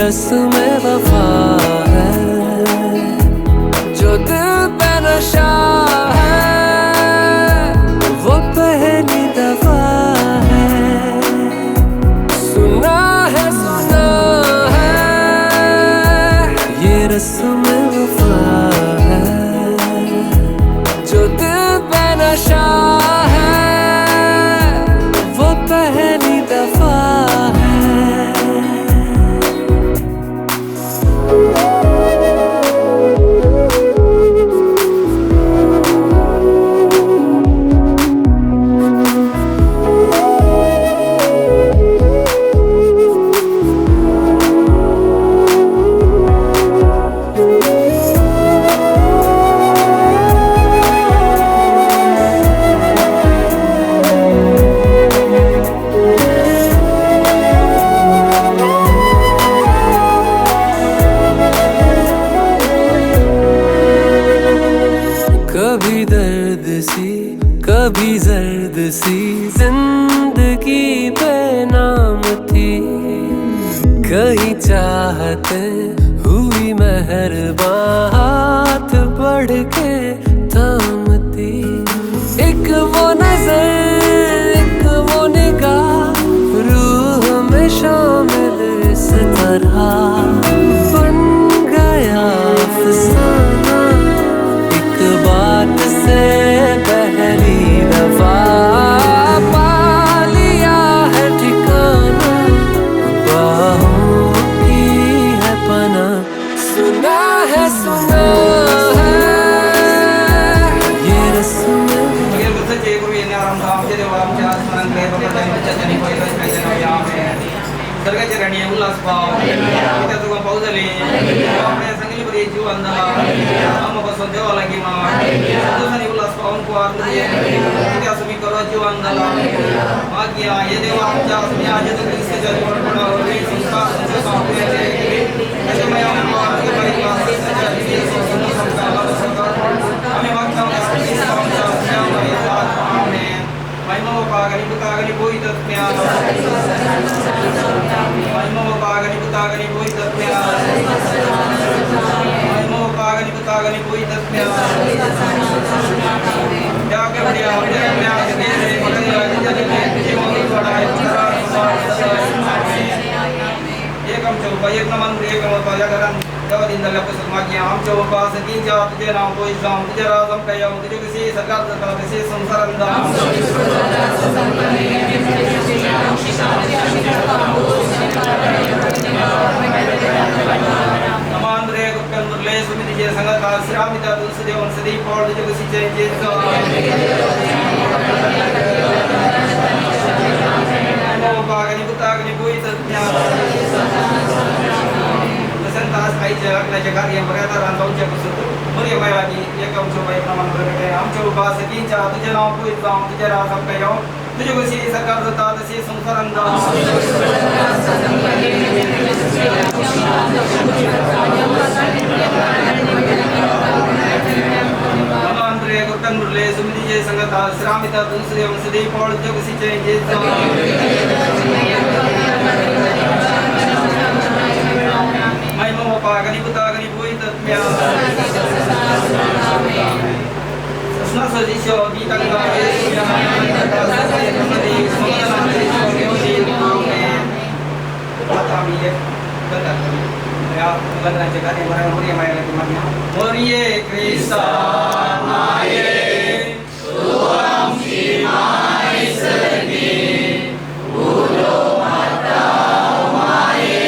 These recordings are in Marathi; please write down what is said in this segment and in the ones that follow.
रस्म वफा है जो दिल पे नशा है, वो पहली दफा है। सुना है ये रस्म वफा है जो दिल पे नशा है, वो पहली दफा है। कभी दर्द सी कभी जर्द सी जिंदगी बेनाम थी, कहीं चाहते हुई मेहरबान हाथ बढ़ के थामती। एक वो नजर एक वो निगाह रूह में शामिल इस तरह बन गया अफसाना। बात से पहली दफा पा लिया है ठिकाना, बाहों की है पनाह। सुना है ये रस्म सर्गचरणी उल्हास भाव त्या तुका पावजली आपल्या सांगली बरी जीव अंदला आम बसून देवाला की मा दुसरी उल्हास पावन कुवार त्या तुम्ही करो जीव अंदला मागिया ये देवा आमच्या तुम्ही आज तो ख्रिस्ताच्या जीवन पडावली संस्कार संस्कार होते त्याच्यामुळे आम्ही परिवाराच्या आम्ही मागता महिमा पागनी पुतागनी कोई तत्म्या महिमा पागनी पुतागनी कोई तत्म्या महिमा पागनी पुतागनी कोई तत्म्या क्या के बढ़िया बढ़िया के मगर जीवन पढ़ाई एकम चौपा एक नमन एकम पाजागरन देवदिंदल्यापासून मागे आमच्या उपास तीनच्या तुझे नाव कोई जाम तुझे राजम कयम तुझे किसी सरकार का किसी संसारंदा नमान रे गुप्तन मुरले सुमिति जे संगत श्रामिता तुलसी देवन सदी पौड़ तुझे किसी जय जय नमो पागनि पुतागनि कोई तज्ञा संतास आईच्या लग्नाच्या कार्य बऱ्यादा रांगावच्या पासून मरिय वयानी एकम चोबा एक नमन प्रगटे आमच्या उपासकींच्या तुझे नाव कोई जाम तुझे राजम कयम तुझे कशी सरकार जाता तशी संसारंदा नमांद्रे गुप्तन मुरले सुमिति जे संगत श्रामिता तुलसी वंशदी पौड़ तुझे कशी जय जय महिमा पागनी पुतागनी कोई तत्म्या सजिशो गीतंगा Morie Krista Maye Tuam Shimai Sergi Udo Mata Maye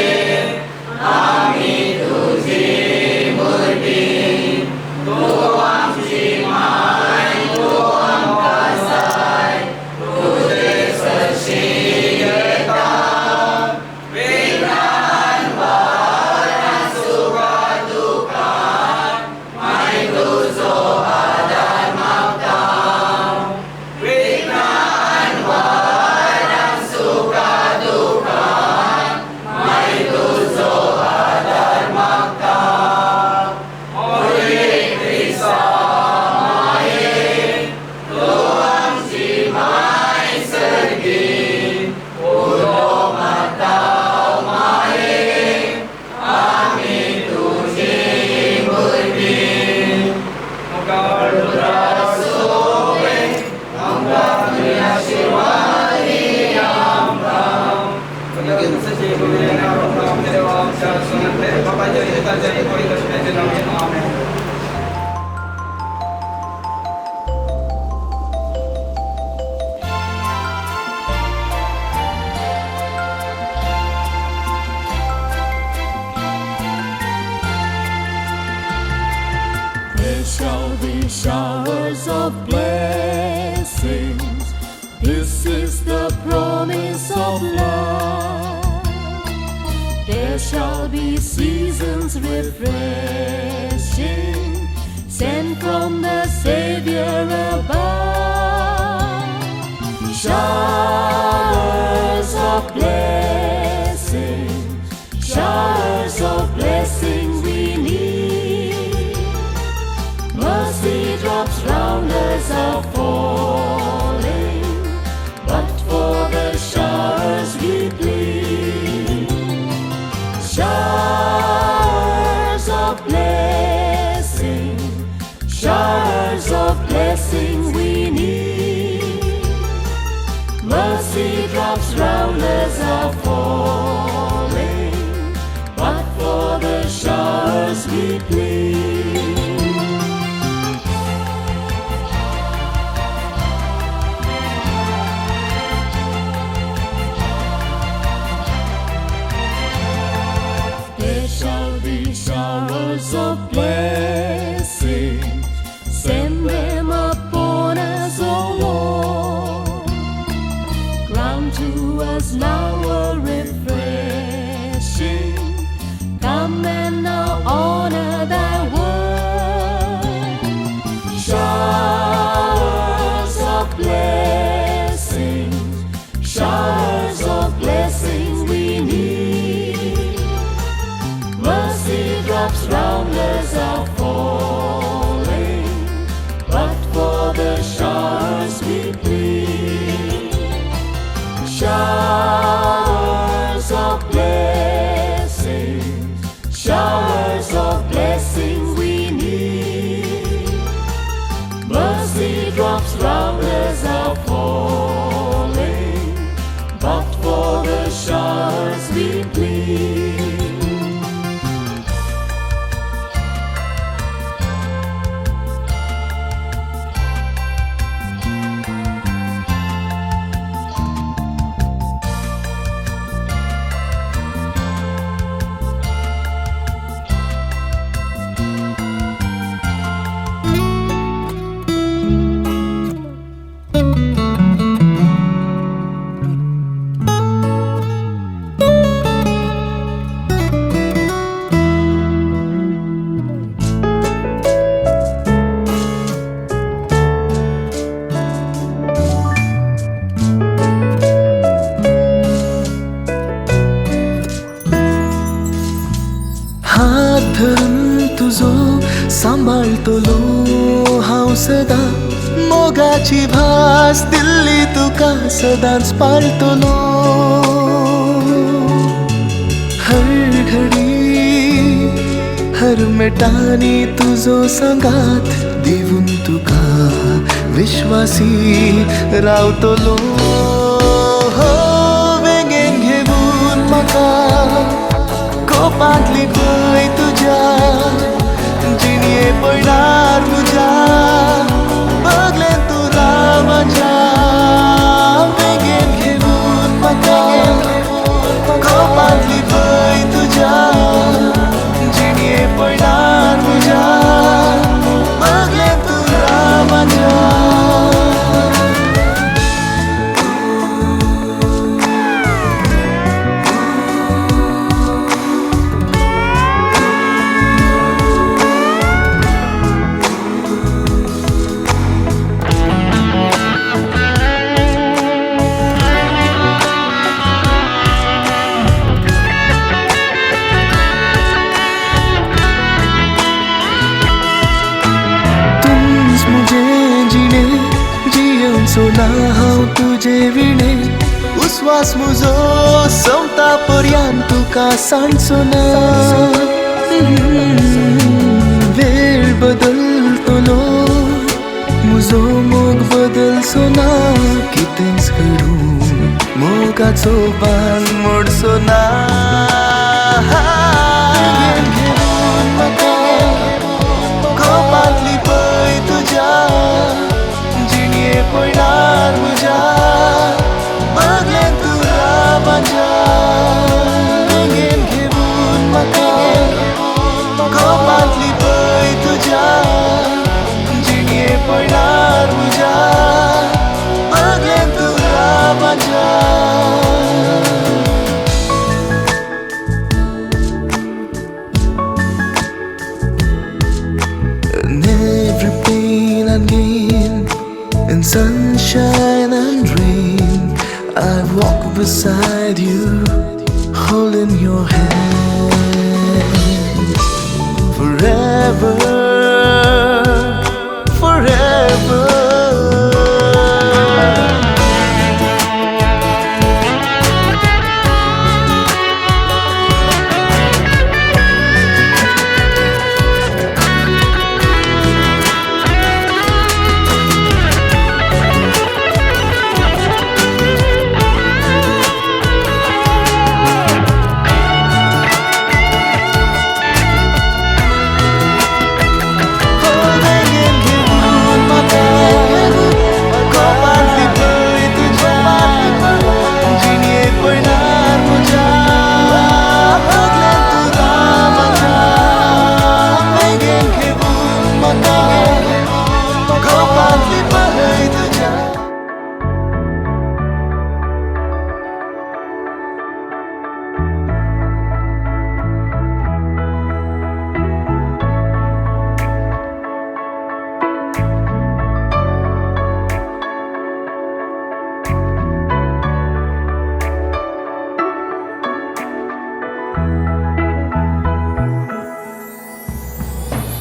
Ami Tuji Murti Tuam Shimai Tuam Kasai Tude Sashiyata Vinan Vara Suga Dukan Mai Tuza shall be showers of blessings. This is the promise of love. There shall be seasons refreshing, sent from the Savior above. Showers of blessings, showers of blessings we need. Mercy drops round us are falling, but for the showers we plead. Showers of blessing, showers of blessing we need. Mercy drops round us are falling, but for the showers we plead. There shall be showers of blessing, send them upon us, O Lord. Grant to us now a refreshing. Come and now honor thy word. Showers of blessings, showers of blessings we need. Mercy drops round us are falling, but for the showers we plead. Showers of blessings, showers of blessings we need. Mercy drops round us are falling, but for the showers we plead. हात धरून तुझो सांभाळतलो हांव सदां. मोगाची भास दिल्ली तुका सदांच पाळतलो. हर घडी हर मेटांनी तुझो संगात दिवून तुका विश्वासी रावतलो. वेगेन घेवून म्हाका कोपांतली पळय तुज्या जिणये पडणार म्हज्या. बगलेन तूं राव म्हाज्या. बेगीन घेवून म्हाका कोपांतली पळय तुज्या जिणये पडणार म्हज्या. बगलेन तूं राव म्हाज्या. सोना हांव तुजे विणे. उस्वास म्हजो सोंपता पर्यंत तुका सांडचो ना. वेळ बदलतलो म्हजो मोग बदलचो ना. कितेंच घडूं मोगाचो बांद मोडचो ना. घेवन म्हाका कोपांतली पळय तुज्या जिणये पडणार म्हज्या. बगलेन तूं राव म्हाज्या. बेगीन घेवून म्हाका कोपांतली पळय तुज्या sunshine and rain, I walk beside you, holding your hand. Forever, forever.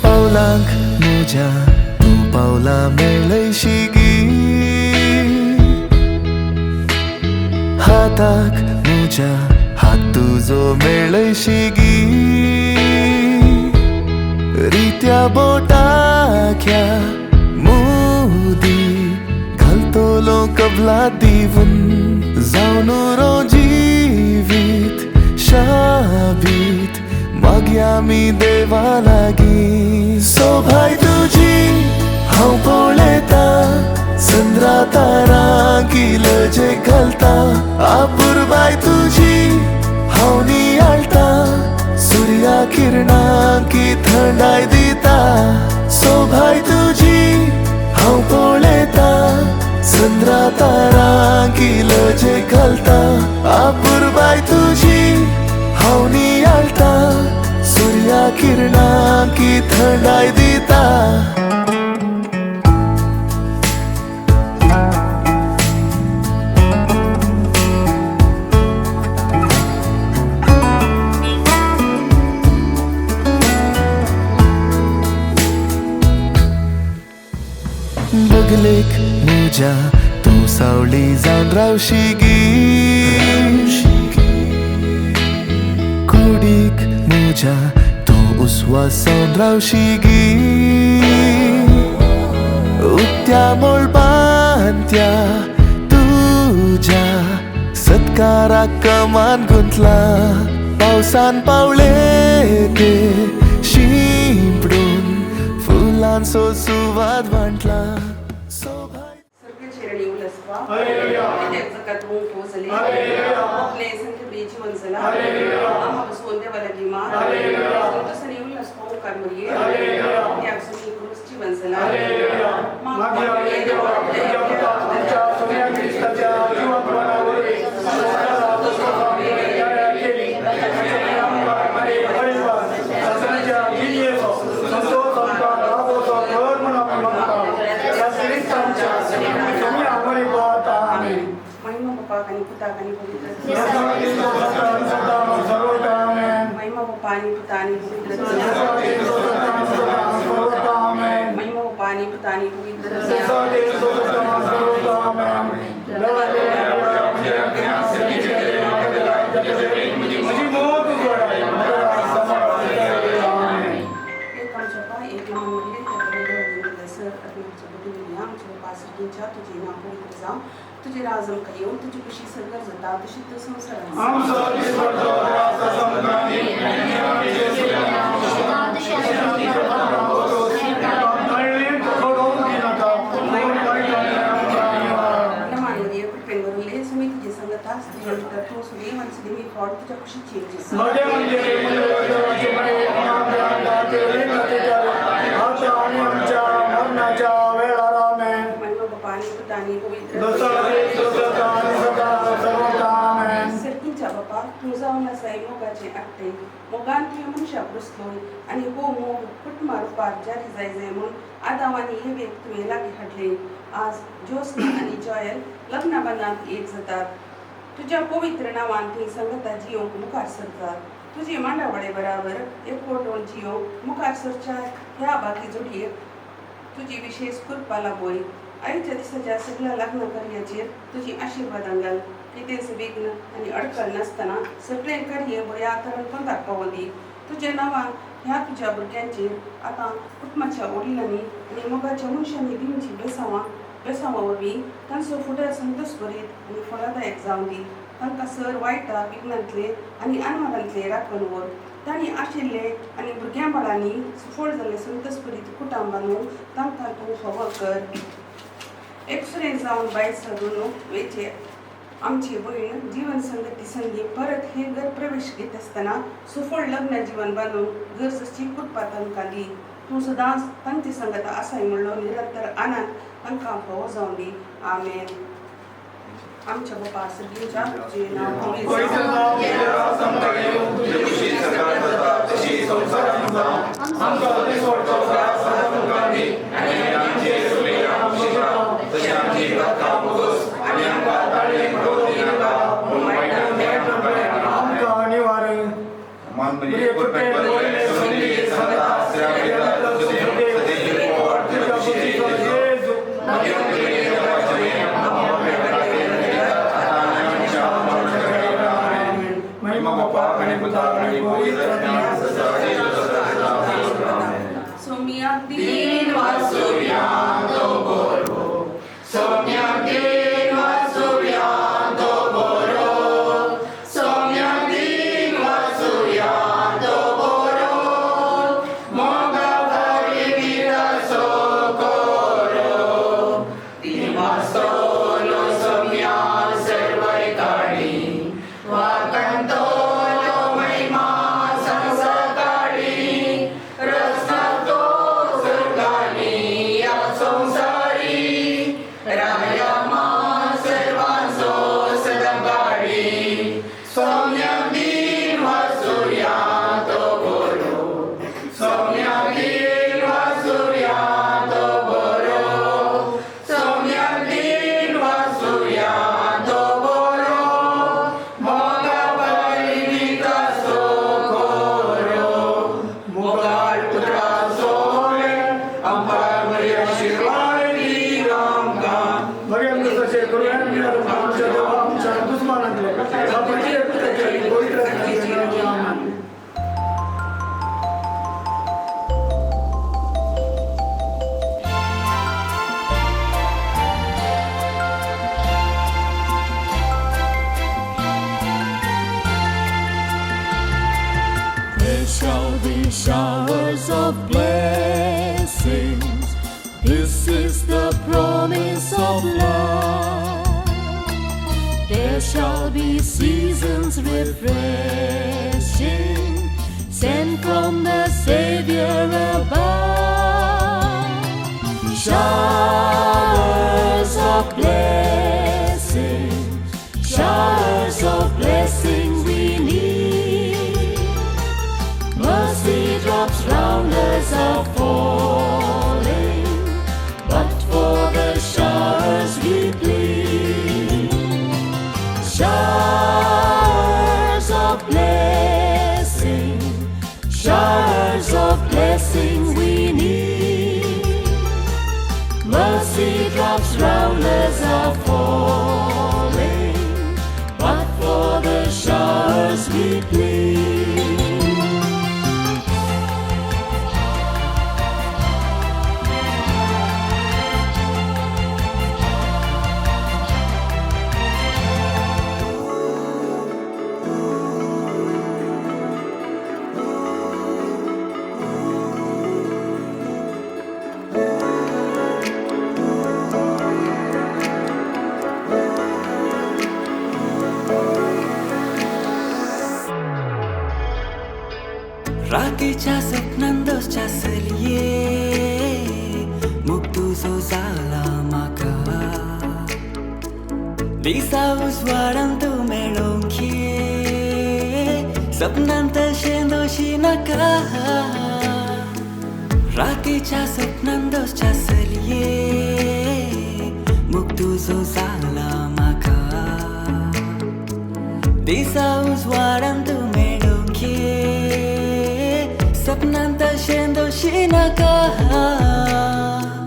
Paulang moja tu paula merlai shigi, hatak moja hat tuzo merlai shigi, ritya botakya mudi ghaltolo kabla divun zaunu ro jivit shabit माग्या मी देवा लागी. सो भाई तुझी हांव पळयता चंद्रा तारा किलजे घालता, आपुर बाय तुझी हांव नियाळटा सूर्या किरणांकी थंडाय दिता. सो भाई तुझी हांव पळयता चंद्रा तारा किलजे घालता, आपुर बाय तुझी हांव नियाळटा सूर्या किरणांकी थंडाय दिता. बगलेक म्हज्या तूं सावळी जावन रावशिगी, कुडीक म्हज्या तूं उस्वासावन रावशिगी, उक्त्या मोळपांत्या तुज्या सत्काराक कमान गुंतला. पावसान पावले ते शिंपडून फुलांचो सुवाद वांटला. तुझे राजम करियो तुझी खुशी सरगर जता तुझी तो संसार हम सोची सोचो रास्ता संतानी तुझ्या खुशी चेंजेस Serginच्या बापा तुझा मला साई मोगाचे आटे मोगान तुवें मनशाक रुसलोय आनी हो मोग कुटुंबा रुपार जारी जाय म्हूण आदाम आनी हेवेक तुवें लागीं हाडले. आज ज्योत्स्ना आनी जॉयल लग्ना बंदांत एक जातात. तुज्या पवित्र नांवान तीं संगता जियोंक मुखार सरतात. तुजी मांडावळे बराबर एकवटून जियोंक मुखार सरच्या ह्या बाकी जोडयेक तुजी विशेष कृपा लाभोय. आयच्या दिसाच्या सगळ्या लग्न कार्याचेर तुजी आशिर्वादां घाल. कितेंच विघ्न आनी अडखळ नासतना सगळें कार्य बऱ्या तरेन पंथाक पावोदी. तुज्या नांवान ह्या तुज्या भुरग्यांचेर आतां कुटुंबाच्या वडिलांनी आनी मोगाच्या मनशांनी दिवची बेसांवा वरवीं तांचो फुडार संतोशभरीत आनी फळदायक जावं दी. तांकां सर वायटा विघ्नांतले आनी आनवारांतले राखण वर. तांणी आशिल्ले आनी भुरग्यां बाळांनी सुफळ जाल्ले संतोशभरीत कुटाम बांदून तांकां तूं फावो कर. एकसुरें जावन भायर सरून वेचे आमची भयण जीवन संगती संगी परत हे घर प्रवेश घेत असताना सुफळ लग्न जीवन बांदून गरजेची कृपा तांकां दी. तूं सदांच तांची संगता आसाय म्हणलो निरंतर आनंद तांकां फावो जावं दी. आमेन. आमच्या बापा सर्गीच्या तुझे नांव showers of blessings. This is the promise of love. There shall be seasons refreshing, sent from the Savior above. Showers of blessings, showers of blessing we need. Mercy drops round us are falling, but for the showers we plead. Showers of blessing, showers of blessing we need. Mercy drops round us are falling, but for the showers we plead. रातीच्या स्वप्नांत दोसच्या चलये मोग तुजो जाला म्हाका. दिसा उजवाडान तूं मेळोंक ये, सपनांत तशें दोषी नका रातीच्या स्वप्नांत दोष चासलिये मग तुझो जाला म्हाका दिसा उजवाडान तूं मेळूंक ये सपनांत तशें दोशी नाका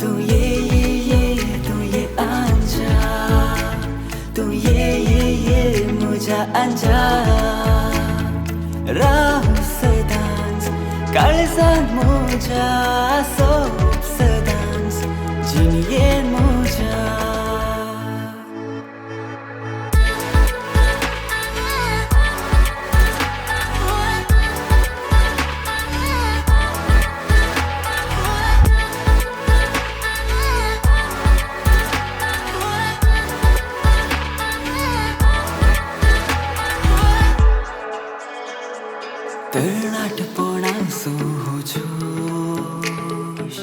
तूं ये तूं ये आमच्या तूं ये म्हज्या आंच्या राव सदांच काळजांत म्हज्या सोप सदांच जिणयेन म्हज्या तरणाटपणाचो हो जोश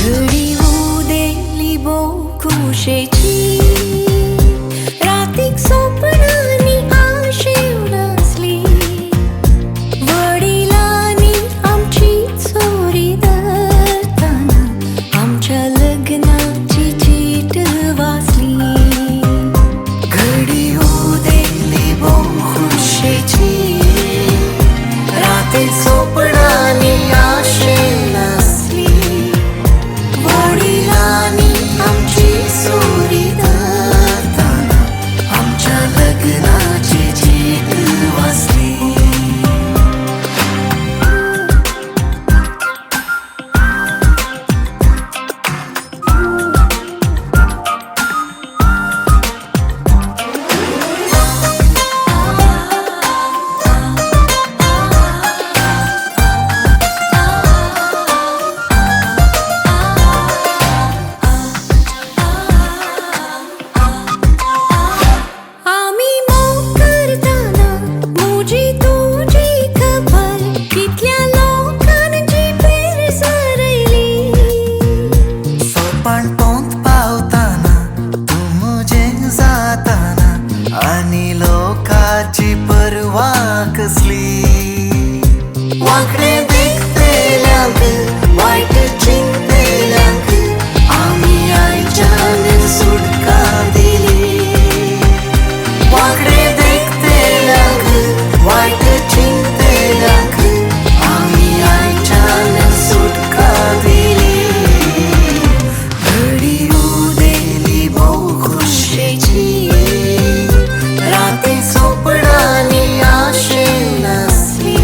घडी उदेली खुशेची रातीक स्वप्नांनी आशेव नासली वडिलांनी आमची चोरी धरताना आमच्या लग्नाची चीट वाचली घडी उदेली खुशेची राती स्वप्नांनी आशेव नासली वडिलांनी आमची चोरी धरताना आमच्या लग्नाची चीट वाचली आमी मोग करताना मुजी तुजी खबर कितल्या लोकांची पेरसरयली सोपान पोंत पावताना तूं म्हजें जाताना आनी लोकाची परवा कसली वांकडे देखतेल्यांक वायट चिंतेल्यांक आमी आयच्यान सुटका दिली वांकडे देखतेल्यांक वायट चिंतेल्यांक आमी आयच्यान सुटका दिली घडी उदेली खुशेची राती स्वप्नांनी आशेव नासली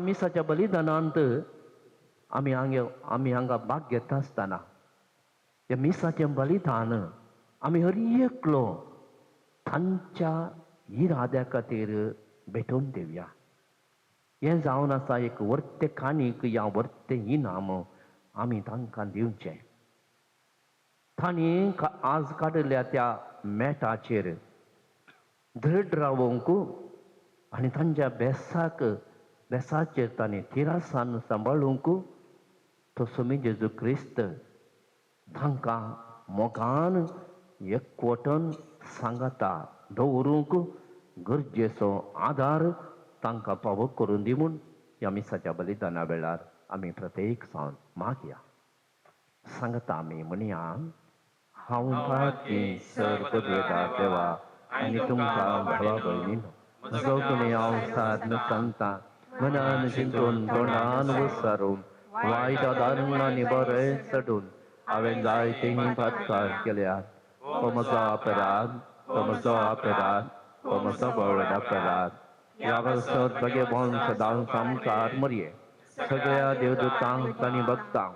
मिसाच्या बलिदानांत आम्ही हांगा भाग घेता आसतना या मिसाचें बलिदान आमी हर एकलो तांच्या इराद्या खातीर भेटोवन दिवया. हें जावन आसा एक वर्ते काणीक या वर्ते इनाम आमी तांकां दिवचें. तांणी आज काडल्या त्या मेटाचेर धड रावोंक आनी तांच्या बेसाचेर तांणी तिरासान सांबाळूंक तो स्वामी जेजू क्रिस्त तांकां मोगान एकवटन सांगता दवरूंक गरजेचो आदार तांकां फावो करून दिवून ह्या मिसाच्या बलिदाना वेळार आमी प्रत्येक सावन मागया. सांगता आमी म्हणया, हांव पार्टी सर्वदेवा देवा आनी तुमकां भावा भयणीनो, म्हजो गुणे हांव साधन सांगता मनान चिंतून तोंडान विचारून वायट आदारांनी बरें चडून हांवें जायते पातकार केल्यात. हो म्हजो अपराध, हो म्हजो अपराध, हो म्हजो व्हड अपराध. ह्या वर्सांत सगळे वंश दाव संसार मरये सगळ्या देवदूतांक आनी भक्तांक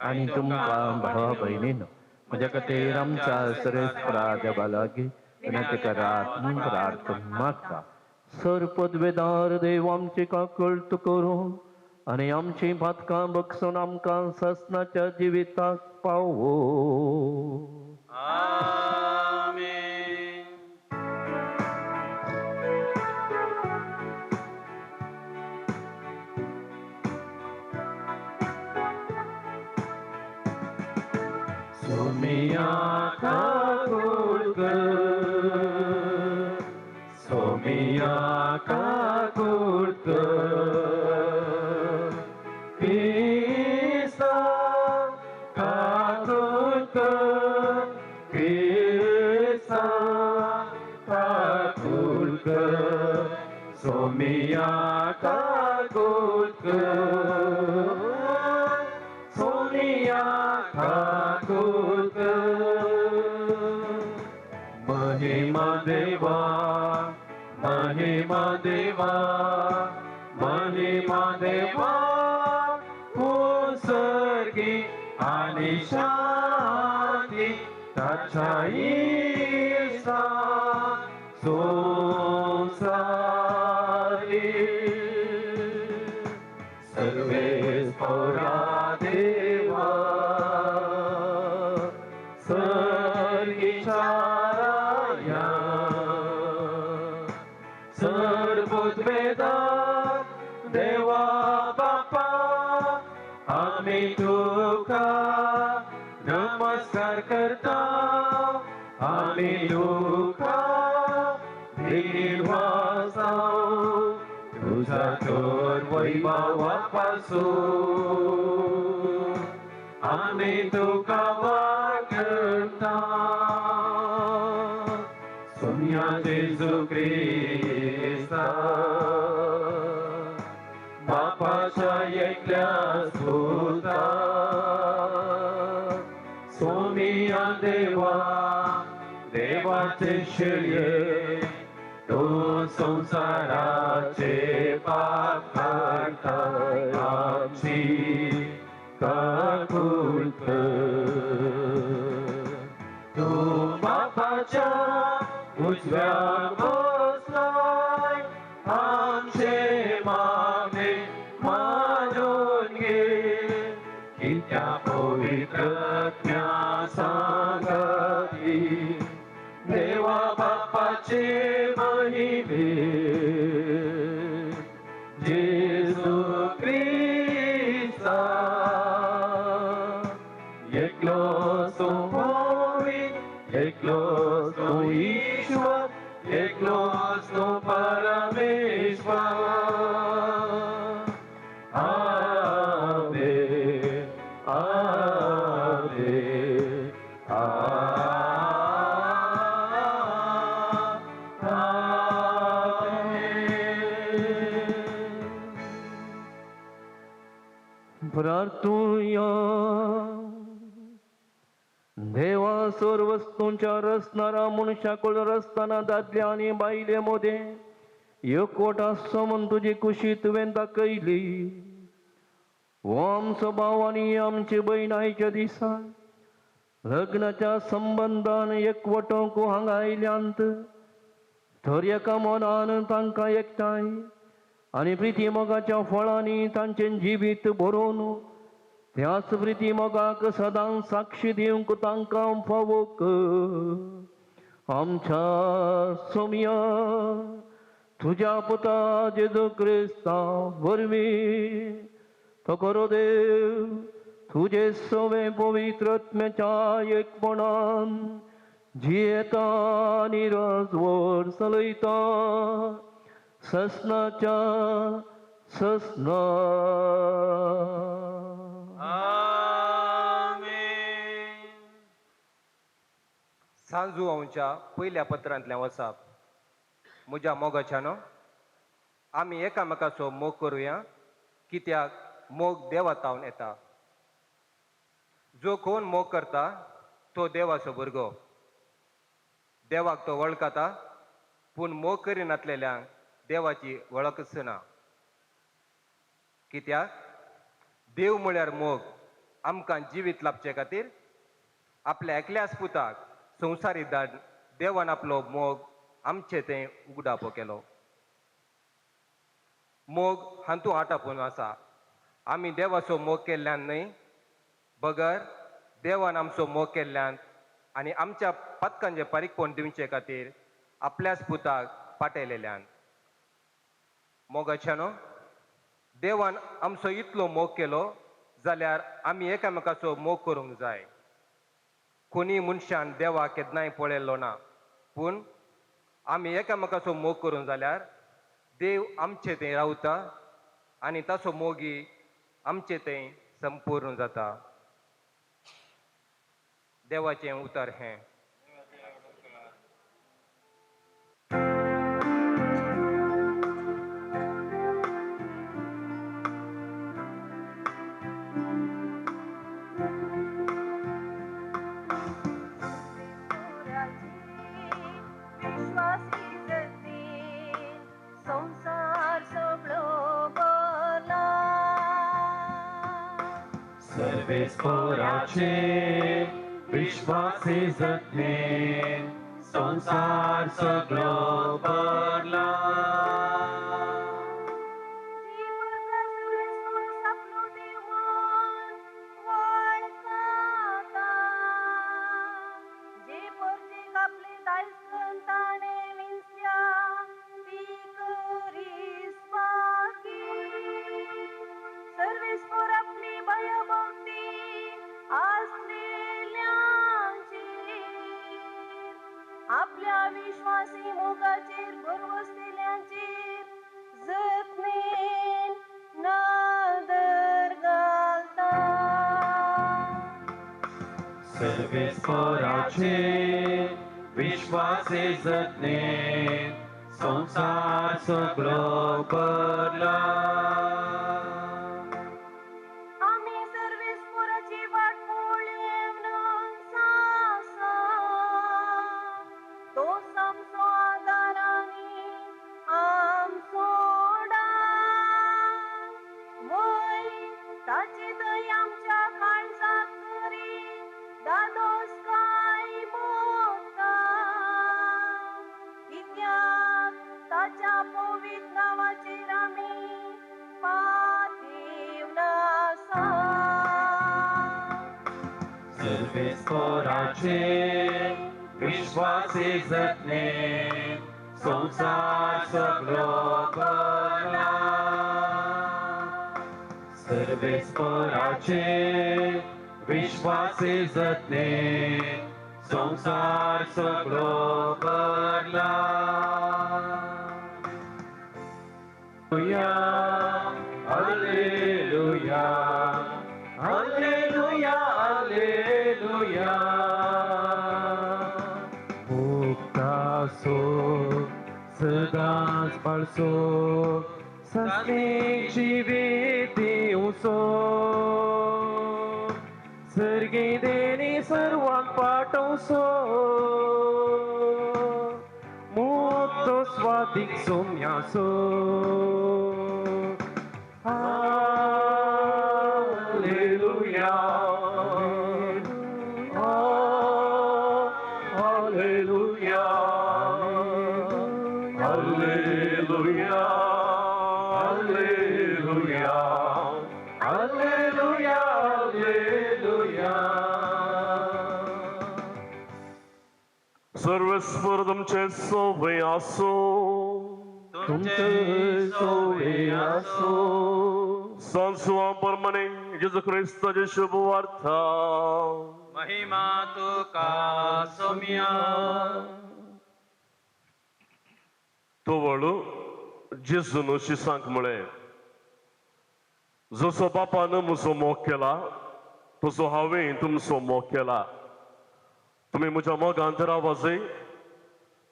आनी तुमकां भावा भयणीनो म्हज्या खातीर आमच्या श्रेष्ठा देवा लागीं विनंती करात म्हूण प्रार्थना मागता. सर्पद्वेदार देव आमची काकळट करून आनी आमची पातकां बक्षून आमकां ससनाच्या जिविताक पावो. सोमिया काकुळकर, सोमिया काकुळकर, क्रिस्ता काकुळकर, क्रिस्ता काकुळकर, सोमिया काकुळकर, सोमिया काकुळकर. महिमा देवा, महिमा देवा, महिमा देवा, सर्गी आणि शांती ताच्या ईसा संसारी. सर्वेस पौरा देवा सर्गीच्या राया, सर्वोद्वेदार देवा बापा आम्ही तुका नमस्कार करता. आम्ही तुका निर्वासाव तुझा चोर वैभवापासून आम्ही तुका वागता. सोम्या जेजू क्रिस्ता बापाच्या एकल्या सुता, सोमिया देवा देवाचे शिळे तो संसाराचे पाप काढताय आमची काकुळकर. तो बापाच्या उजव्या बसलाय आमचे मागणे मानून घे. त्या पवित्र सांगती देवा बापाचे महिमे जेजू क्रिस्ता एकलो सो भावी, एकलो सो ईश्वर, एकलो सो परमेश्वर. आमेन, आमेन, आमेन. प्रार्थूया. देवा सर्व वस्तूंच्या रचणारा मनुष्याकडे रचताना दादल्या आणि बायले मध्ये एकवटा समन तुझी कुशीत वेंदा कैली व आमचो भाव आणि आमचे बहिणाईच्या दिसा लग्नाच्या संबंधान एकवटोंक हांगा आयल्यांत तर एका मनान तांकां एकठांय आनी प्रिती मोगाच्या फळांनी तांचें जिवीत भरून त्याच प्रिती मोगाक सदां साक्षी दिवंक तांकां फावो कर आमच्या सोमया तुझ्या पुता जेजू क्रिस्ता वरवीं तो खरो देव तुझे सवे पवित्रत्म्याच्या एकपणान जियेता आनी राजवट चलयता ससनाच्या ससना सांजू हांवच्या पयल्या पत्रांतल्या वचप म्हज्या मोगाच्यानो आमी एकामेकाचो मोग करुया कित्याक मोग देवातावन येता जो कोण मोग करता तो देवाचो भुरगो देवाक तो वळखता पूण मोग करिनासलेल्यांक देवाची वळखच ना कित्याक देव म्हळ्यार मोग आमकां जिवीत लाभचे खातीर आपल्या एकल्याच पुताक संवसारी धाड देवान आपलो मोग आमचे तें उगडापो केलो मोग हातूंत आटापून आसा आमी देवाचो मोग केल्ल्यान न्हय बगर देवान आमचो मोग केल्ल्यान आनी आमच्या पथकांचे पारीकपण दिवचे खातीर आपल्याच पुताक पाठयलेल्यान मोगाच्यानो देवान आमचो इतलो मोग केलो जाल्यार आमी एकामेकाचो मोग करूंक जाय कोणी मनशान देवाक केन्नाय पळयल्लो ना पूण आमी एकामेकाचो मोग करूंक जाल्यार देव आमचे थंय रावता आनी ताचो मोगी आमचे थंय संपूर्ण जाता देवाचें उतर हें संसार सगळो भला सर्वेस्पराचे विश्वासी जतने संसार सगळो भरला आपल्या विश्वासी मोगाचेर भरवसलेल्यांचेर जतनेन नादर घालता सर्वेस्पराचे विश्वासी जतने संसार सगळो भरला आम्ही सर्वेस्पराची वाट पळोवन सासा तो आमचो आदार आनी आमचो डाग वय ताची दय आमच्या काळजाक करी दादोस काय मोगता कित्याक ताच्या पवित्र नांवाचेर आमी पातीव आसा सर्वेस्पराचे विश्वासी जतने संसार सगळो भरला सर्वेस्पराचे विश्वासी जतने संसार सगळो भरला हालेलुया हालेलुया हालेलुया मुक्तासो सदांच पाळसो सस्ते जिवीत दिवचो सर्गे देणी सर्वांक पाठवसो मुक्त स्वाद अधिक सोम्यासो hallelujah hallelujah hallelujah hallelujah hallelujah hallelujah सर्वस्वर तुमचे सोबे असो तुमचे सोवे असो संस्वाप्रमाणे जेजू ख्रिस्ताची शुभ वार्ता महिमा तुका सोम्या तो वळू जेजून शिसांक म्हळे जसो बापानं म्हजो मोग केला तसो हांवें तुमचो मोग केला तुम्ही म्हज्या मोगांत रावाजय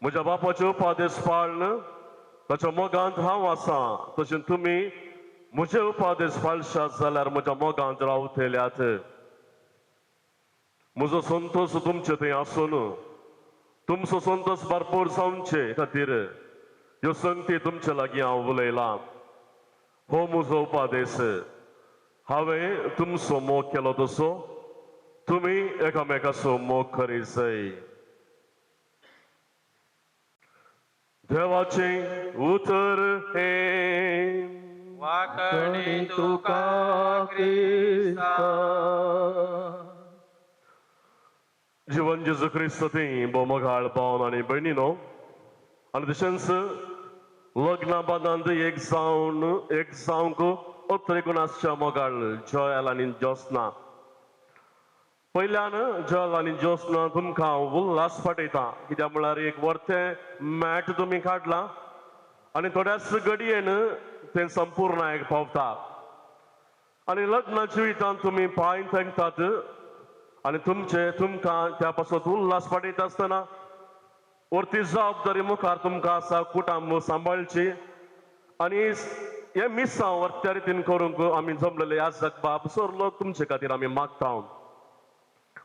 म्हज्या बापाचे उपादेश पाळन ताच्या मोगांत हांव आसा तशें तुमी म्हजे उपादेश पाळशात जाल्यार म्हज्या मोगांत रावतल्यात म्हजो संतोष तुमचे थंय आसून तुमचो संतोष भरपूर जावचे खातीर ह्यो संगती तुमचे लागीं हांव उलयलां हो म्हजो उपादेश हांवें तुमचो मोग केलो तसो तुम्ही एकामेकाचो मोग करीसय देवाचे उतर हे वाकडी तुका क्रिस्ता जीवन जेजू क्रिस्त ती बोमगाळ पावन आनी भयणीनो आनी तशेंच लग्ना बादांत एक जावंक अत्रेकुणाच्या मोगाळ जॉयल आनी जोस्ना पयल्यान जॉयल आनी जोस्ना तुमकां उल्हास फाटयता कित्याक म्हळ्यार एक वर्तें मॅट तुमी काडलां आनी थोड्याच घडयेन तें संपूर्णायक पावता आनी लग्ना जिवितांत तुमी पांय थंकतात आनी तुमकां त्या पासत उल्हास फाटयता आसतना वरती जबाबदारी मुखार तुमकां आसा कुटुंब सांबाळची आनी हे मिसां वर्त्या रितीन करूंक आमी जमलेले आसात बाब सरलो तुमचे खातीर आमी मागता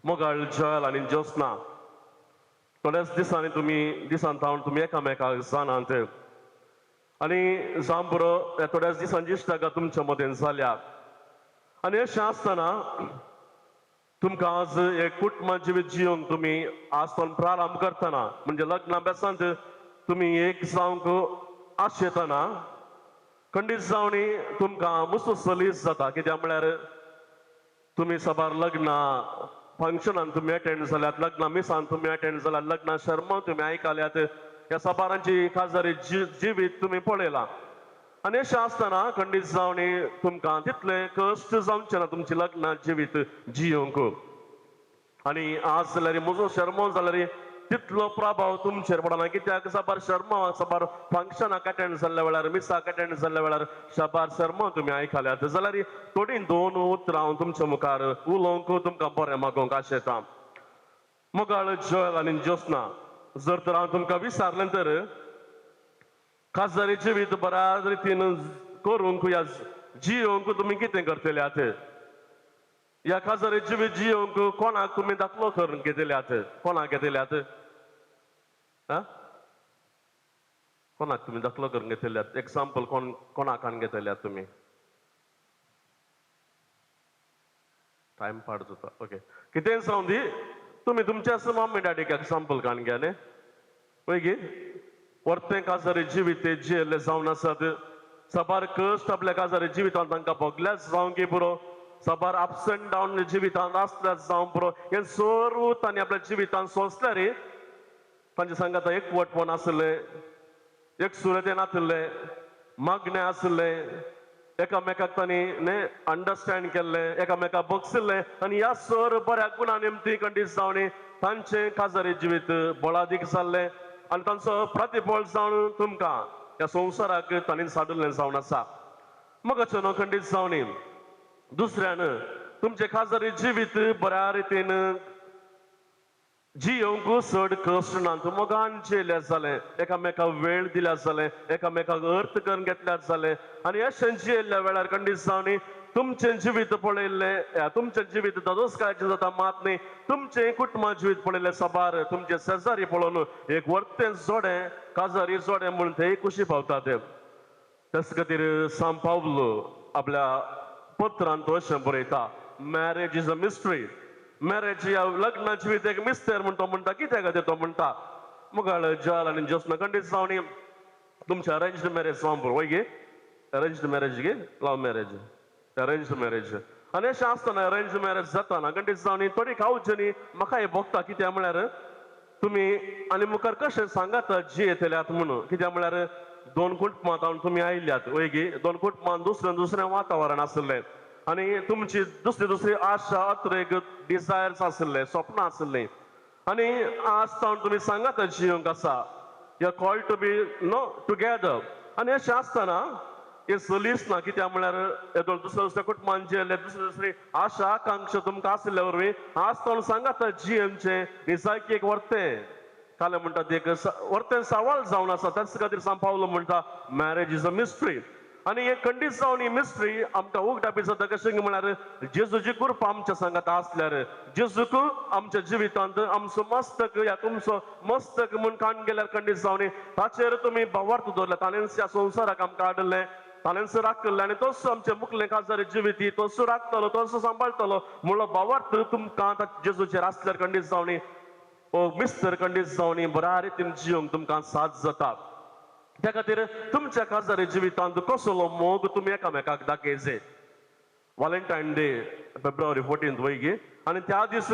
मोगाळ जॉयल आनी जोस्ना थोड्याच दिसांनी दिसांत तुमी एकामेकाक जाणात आनी जावं बरो थोड्याच दिसांची इश्टागत तुमच्या मदें जाल्या आनी अशें आसतना तुमकां आज एक कुटुंब जिवीत जियोंक तुमी आजपासून प्रारंभ करतना म्हणजे लग्ना बेसांत तुमी एक जावंक आशेतना खंडीत जावनी तुमकां मुसलीस जाता कित्याक म्हळ्यार तुमी सबार लग्ना फंक्शनान तुमी अटेंड जाल्यात लग्ना मिसान तुमी अटेंड जाल्यात लग्ना शर्मा तुमी आयकल्यात ह्या सबारांची खासदारी जिवीत तुमी पळयलां आनी अशें आसतना खंडीत जावनी तुमकां तितले कश्ट जावचे ना तुमची लग्ना जिवीत जियोंक आनी आज जाल्यार म्हजो शर्मो जाल्यार तितलो प्रभाव तुमचेर पडना कित्याक सबार शर्मा सबार फंक्शनाक अटेंड जाल्ल्या वेळार मिसाक अटेंड जाल्ल्या वेळार सबार शर्मा तुमी आयकल्यात जाल्यार थोडी 2 उतरां हांव तुमच्या मुखार उलोवंक तुमकां बरें मागोवंक आशेता मोगाळ जॉयल आनी जोस्ना जर तर हांव तुमकां विचारलें तर खासदारी जिवीत बऱ्या रितीन करूंक ह्या जियोंक तुमी कितें करतल्यात ह्या खासदारी जिवीत जियोंक कोणाक तुमी दाखलो करून घेतल्यात कोणाक घेतल्यात कोणाक तुमी दाखलो करून घेतल्यात एक्झाम्पल कोणाक घेतल्यात तुमी टायम पाड जाता ओके कितें जावं दी तुमी तुमच्या मम्मी डॅडीक एक्झाम्पल काण घ्या न्ही पळय गे वर्तें काजारी जिवीत जियेल्ले जावन आसात सबार कश्ट आपल्या काजारी जिवितांत तांकां भोगल्याच जावं की पुरो सबार अप्स एंड डावन जिवितांत आसल्याच जावं पुरो हे सर्व तांणी आपल्या जिवितांत सोंसल्यार तांचे सांगात एकवटपण आसले एक सुरतेन आसले मागणे आसले एकामेकाक तांणी अंडरस्टँड केल्ले एकामेकाक बगसिल्ले आनी ह्या सर बऱ्या गुणा निमती खंडीत जावनी तांचे काजारी जिवीत बळादीक जाल्ले आनी तांचो प्रतिफळ जावन तुमकां ह्या संवसाराक तांणी सादुल्लें जावन आसा मगाच्यो न्हू खंडीत जावनी दुसऱ्यान तुमचे खासदारी जिवीत बऱ्या रितीन जियोंक चड कश्ट ना तूं मोगान जियेल्यात जालें एकामेकाक वेळ दिल्यात जालें एकामेकाक अर्थ करून घेतल्यात जालें आनी अशें जियेल्ल्या वेळार खंडीत जावनी तुमचे जिवीत पळयल्ले तुमचे जिवीत दोदोसकायचे जाता मात न्ही तुमचे कुटुंबा जिवीत पळयल्ले साबार तुमचे शेजारी पळोवन एक वर्तें जोडे काजारी जोडे म्हणून ते खुशी पावतात त्याच खातीर सांत पावलो आपल्या पत्रांत तो अशें बरयता marriage is a mystery marriage या लग्नाची जिवीत एक मिस्तेर म्हण तो म्हणटा कित्या खातीर तो म्हणटा मुगाळ जल आनी ज्योत्स्ना खंडीत जावनी तुमचे अरेंज्ड मॅरेज जावं बरो वय गे अरेंज्ड मॅरेज गे लव मॅरेज अरेंज्ड मॅरेज आनी अशें आसतना अरेंज्ड मॅरेज जाताना खंडीत जावनी थोडी खावची न्ही म्हाका हे भोगता कित्याक म्हळ्यार तुमी आनी मुखार कशें सांगात जी येतल्यात म्हणून कित्याक म्हळ्यार दोन कुटुंबांत तुमी आयल्यात वय गे दोन कुटुंबांत दुसरें वातावरण आसलें आनी तुमची दुसरी आशा अत्रेक डिझायर्स आसले स्वप्नां आसलीं आनी आज तुमी सांगात जियोंक आसा you are called to be no together आनी अशें आसतना हे सलीस ना कित्याक म्हळ्यार येदो दुसऱ्या कुटुंबांत जियेले दुसरी आशा आकांक्षा तुमकां आसल्या वरवीं आज सांगात जियेंचे ही सारकी एक वर्तें काले म्हणटात एक वर्तें सावाल जावन आसा त्याच खातीर सांत पावलो म्हणटा मॅरेज इज अ मिस्ट्री आनी हे खंडीत जावन ही मिस्ट्री आमकां उगडापी जाता कशें म्हळ्यार जेजूची कृपा आमच्या सांगात आसल्यार जेजूक आमच्या जिवितांत आमचो मस्तक या तुमचो मस्तक म्हूण काण गेल्यार खंडीत जावन ताचेर तुमी भावार्थ दवरले ताणेंच ह्या संवसाराक आमकां हाडलें ताणेंच राखलें आनी तोच आमचें मुखलें काजार जिविती तोच राखतलो तोच सांबाळटलो म्हणलो भावार्थ तुमकां जेजूचेर आसल्यार खंडीत जावन मिस्तर खंडीत जावन बऱ्या रितीन जियोंक तुमकां साथ जाता त्या खातीर तुमच्या काजारी जिवितांत कसलो मोग तुमी एकामेकाक दाखयचे वॅलेंटायन डे फेब्रुवारी 14 वय गे आनी त्या दीस